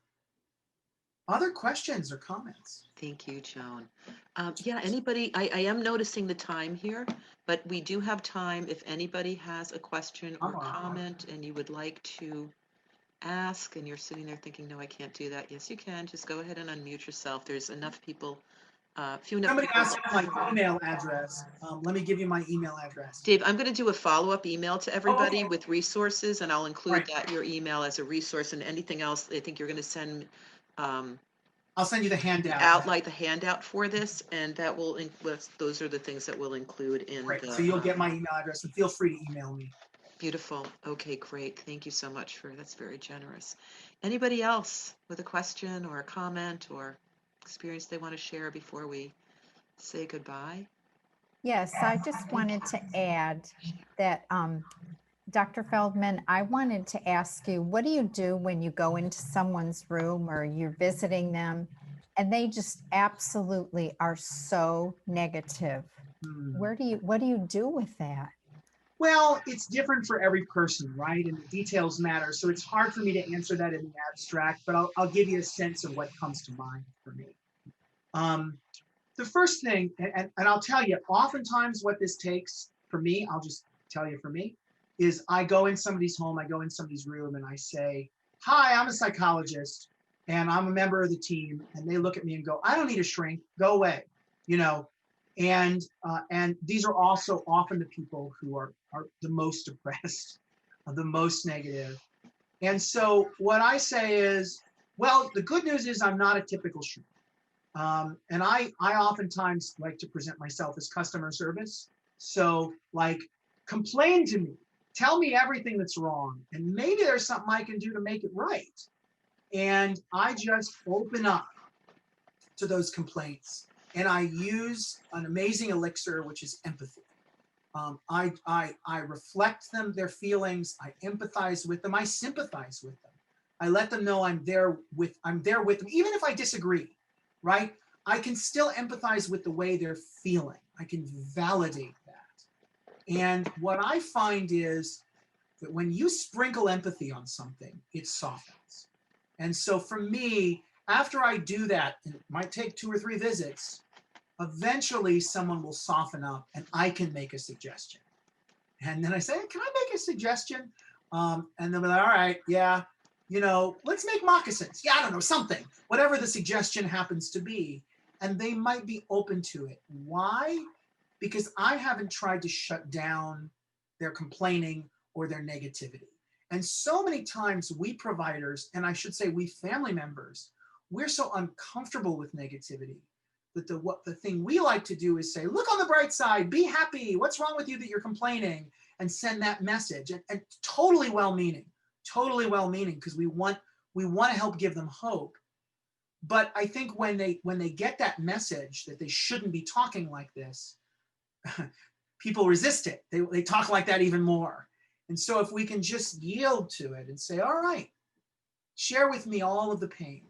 [SPEAKER 2] Other questions or comments?
[SPEAKER 1] Thank you, Joan. Anybody, I am noticing the time here, but we do have time if anybody has a question or comment and you would like to ask, and you're sitting there thinking, no, I can't do that. Yes, you can. Just go ahead and unmute yourself. There's enough people. Somebody
[SPEAKER 2] asked my email address. Let me give you my email address.
[SPEAKER 1] Dave, I'm going to do a follow-up email to everybody with resources, and I'll include your email as a resource, and anything else I think you're going to send.
[SPEAKER 2] I'll send you the handout.
[SPEAKER 1] Outline the handout for this, and that will. Those are the things that we'll include in.
[SPEAKER 2] So you'll get my email address, and feel free to email me.
[SPEAKER 1] Beautiful. Okay, great. Thank you so much that's very generous. Anybody else with a question or a comment or experience they want to share before we say goodbye?
[SPEAKER 5] Yes, I just wanted to add that, Dr. Feldman, I wanted to ask you, what do you do when you go into someone's room or you're visiting them and they just absolutely are so negative? What do you do with that?
[SPEAKER 2] Well, it's different for every person, right? And the details matter. So it's hard for me to answer that in the abstract, but I'll give you a sense of what comes to mind for me. The first thing, and I'll tell you, oftentimes what this takes for me, I'll just tell you for me, is I go in somebody's home, I go in somebody's room and I say, hi, I'm a psychologist and I'm a member of the team. And they look at me and go, I don't need a shrink, go away, And these are also often the people who are the most depressed, the most negative. And so what I say is, well, the good news is I'm not a typical shrink. And I oftentimes like to present myself as customer service. So like, complain to me, tell me everything that's wrong. And maybe there's something I can do to make it right. And I just open up to those complaints. And I use an amazing elixir, which is empathy. I reflect their feelings. I empathize with them. I sympathize with them. I let them know I'm there with them, even if I disagree, right? I can still empathize with the way they're feeling. I can validate that. And what I find is that when you sprinkle empathy on something, it softens. And so for me, after I do that, and it might take 2 or 3 visits, eventually someone will soften up and I can make a suggestion. And then I say, can I make a suggestion? And they'll be like, all right, yeah, let's make moccasins. Yeah, I don't know, something, whatever the suggestion happens to be. And they might be open to it. Why? Because I haven't tried to shut down their complaining or their negativity. And so many times we providers, and I should say we family members, we're so uncomfortable with negativity that the thing we like to do is say, look on the bright side, be happy. What's wrong with you that you're complaining? And send that message. And totally well-meaning, because we want to help give them hope. But I think when they get that message that they shouldn't be talking like this, people resist it. They talk like that even more. And so if we can just yield to it and say, all right, share with me all of the pain,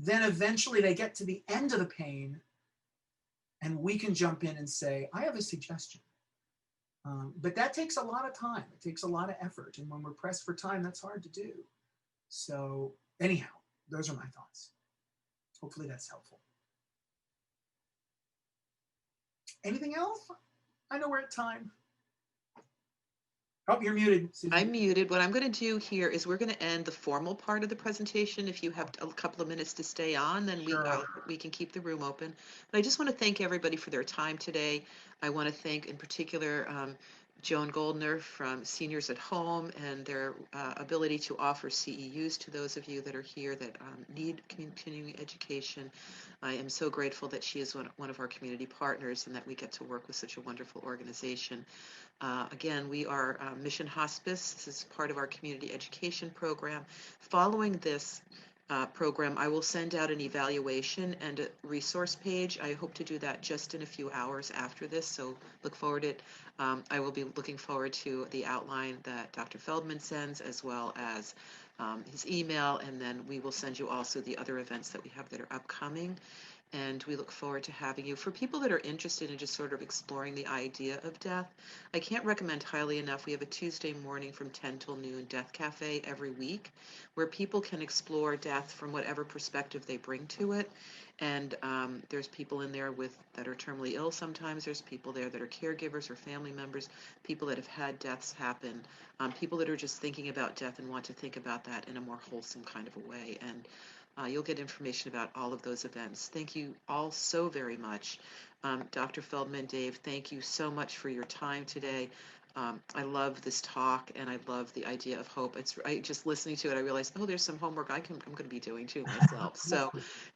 [SPEAKER 2] then eventually they get to the end of the pain and we can jump in and say, I have a suggestion. But that takes a lot of time. It takes a lot of effort. And when we're pressed for time, that's hard to do. So anyhow, those are my thoughts. Hopefully that's helpful. Anything else? I know we're at time. Oh, you're muted, Susan.
[SPEAKER 1] I'm muted. What I'm going to do here is we're going to end the formal part of the presentation. If you have a couple of minutes to stay on, then we can keep the room open. But I just want to thank everybody for their time today. I want to thank in particular Joan Goldner from Seniors at Home and their ability to offer CEUs to those of you that are here that need continuing education. I am so grateful that she is one of our community partners and that we get to work with such a wonderful organization. Again, we are Mission Hospice. This is part of our community education program. Following this program, I will send out an evaluation and a resource page. I hope to do that just in a few hours after this, so look forward to it. I will be looking forward to the outline that Dr. Feldman sends, as well as his email, and then we will send you also the other events that we have that are upcoming. And we look forward to having you. For people that are interested in just sort of exploring the idea of death, I can't recommend highly enough. We have a Tuesday morning from 10 till noon Death Cafe every week, where people can explore death from whatever perspective they bring to it. And there's people in there that are terminally ill sometimes. There's people there that are caregivers or family members, people that have had deaths happen, people that are just thinking about death and want to think about that in a more wholesome kind of a way. And you'll get information about all of those events. Thank you all so very much. Dr. Feldman, Dave, thank you so much for your time today. I love this talk and I love the idea of hope. Just listening to it, I realized, oh, there's some homework I'm going to be doing too myself. So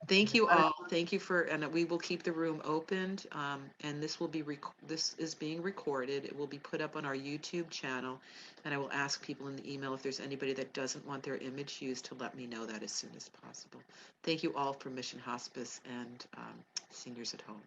[SPEAKER 1] thank you all. Thank you and we will keep the room opened. And this is being recorded. It will be put up on our YouTube channel. And I will ask people in the email if there's anybody that doesn't want their image used to let me know that as soon as possible. Thank you all for Mission Hospice and Seniors at Home.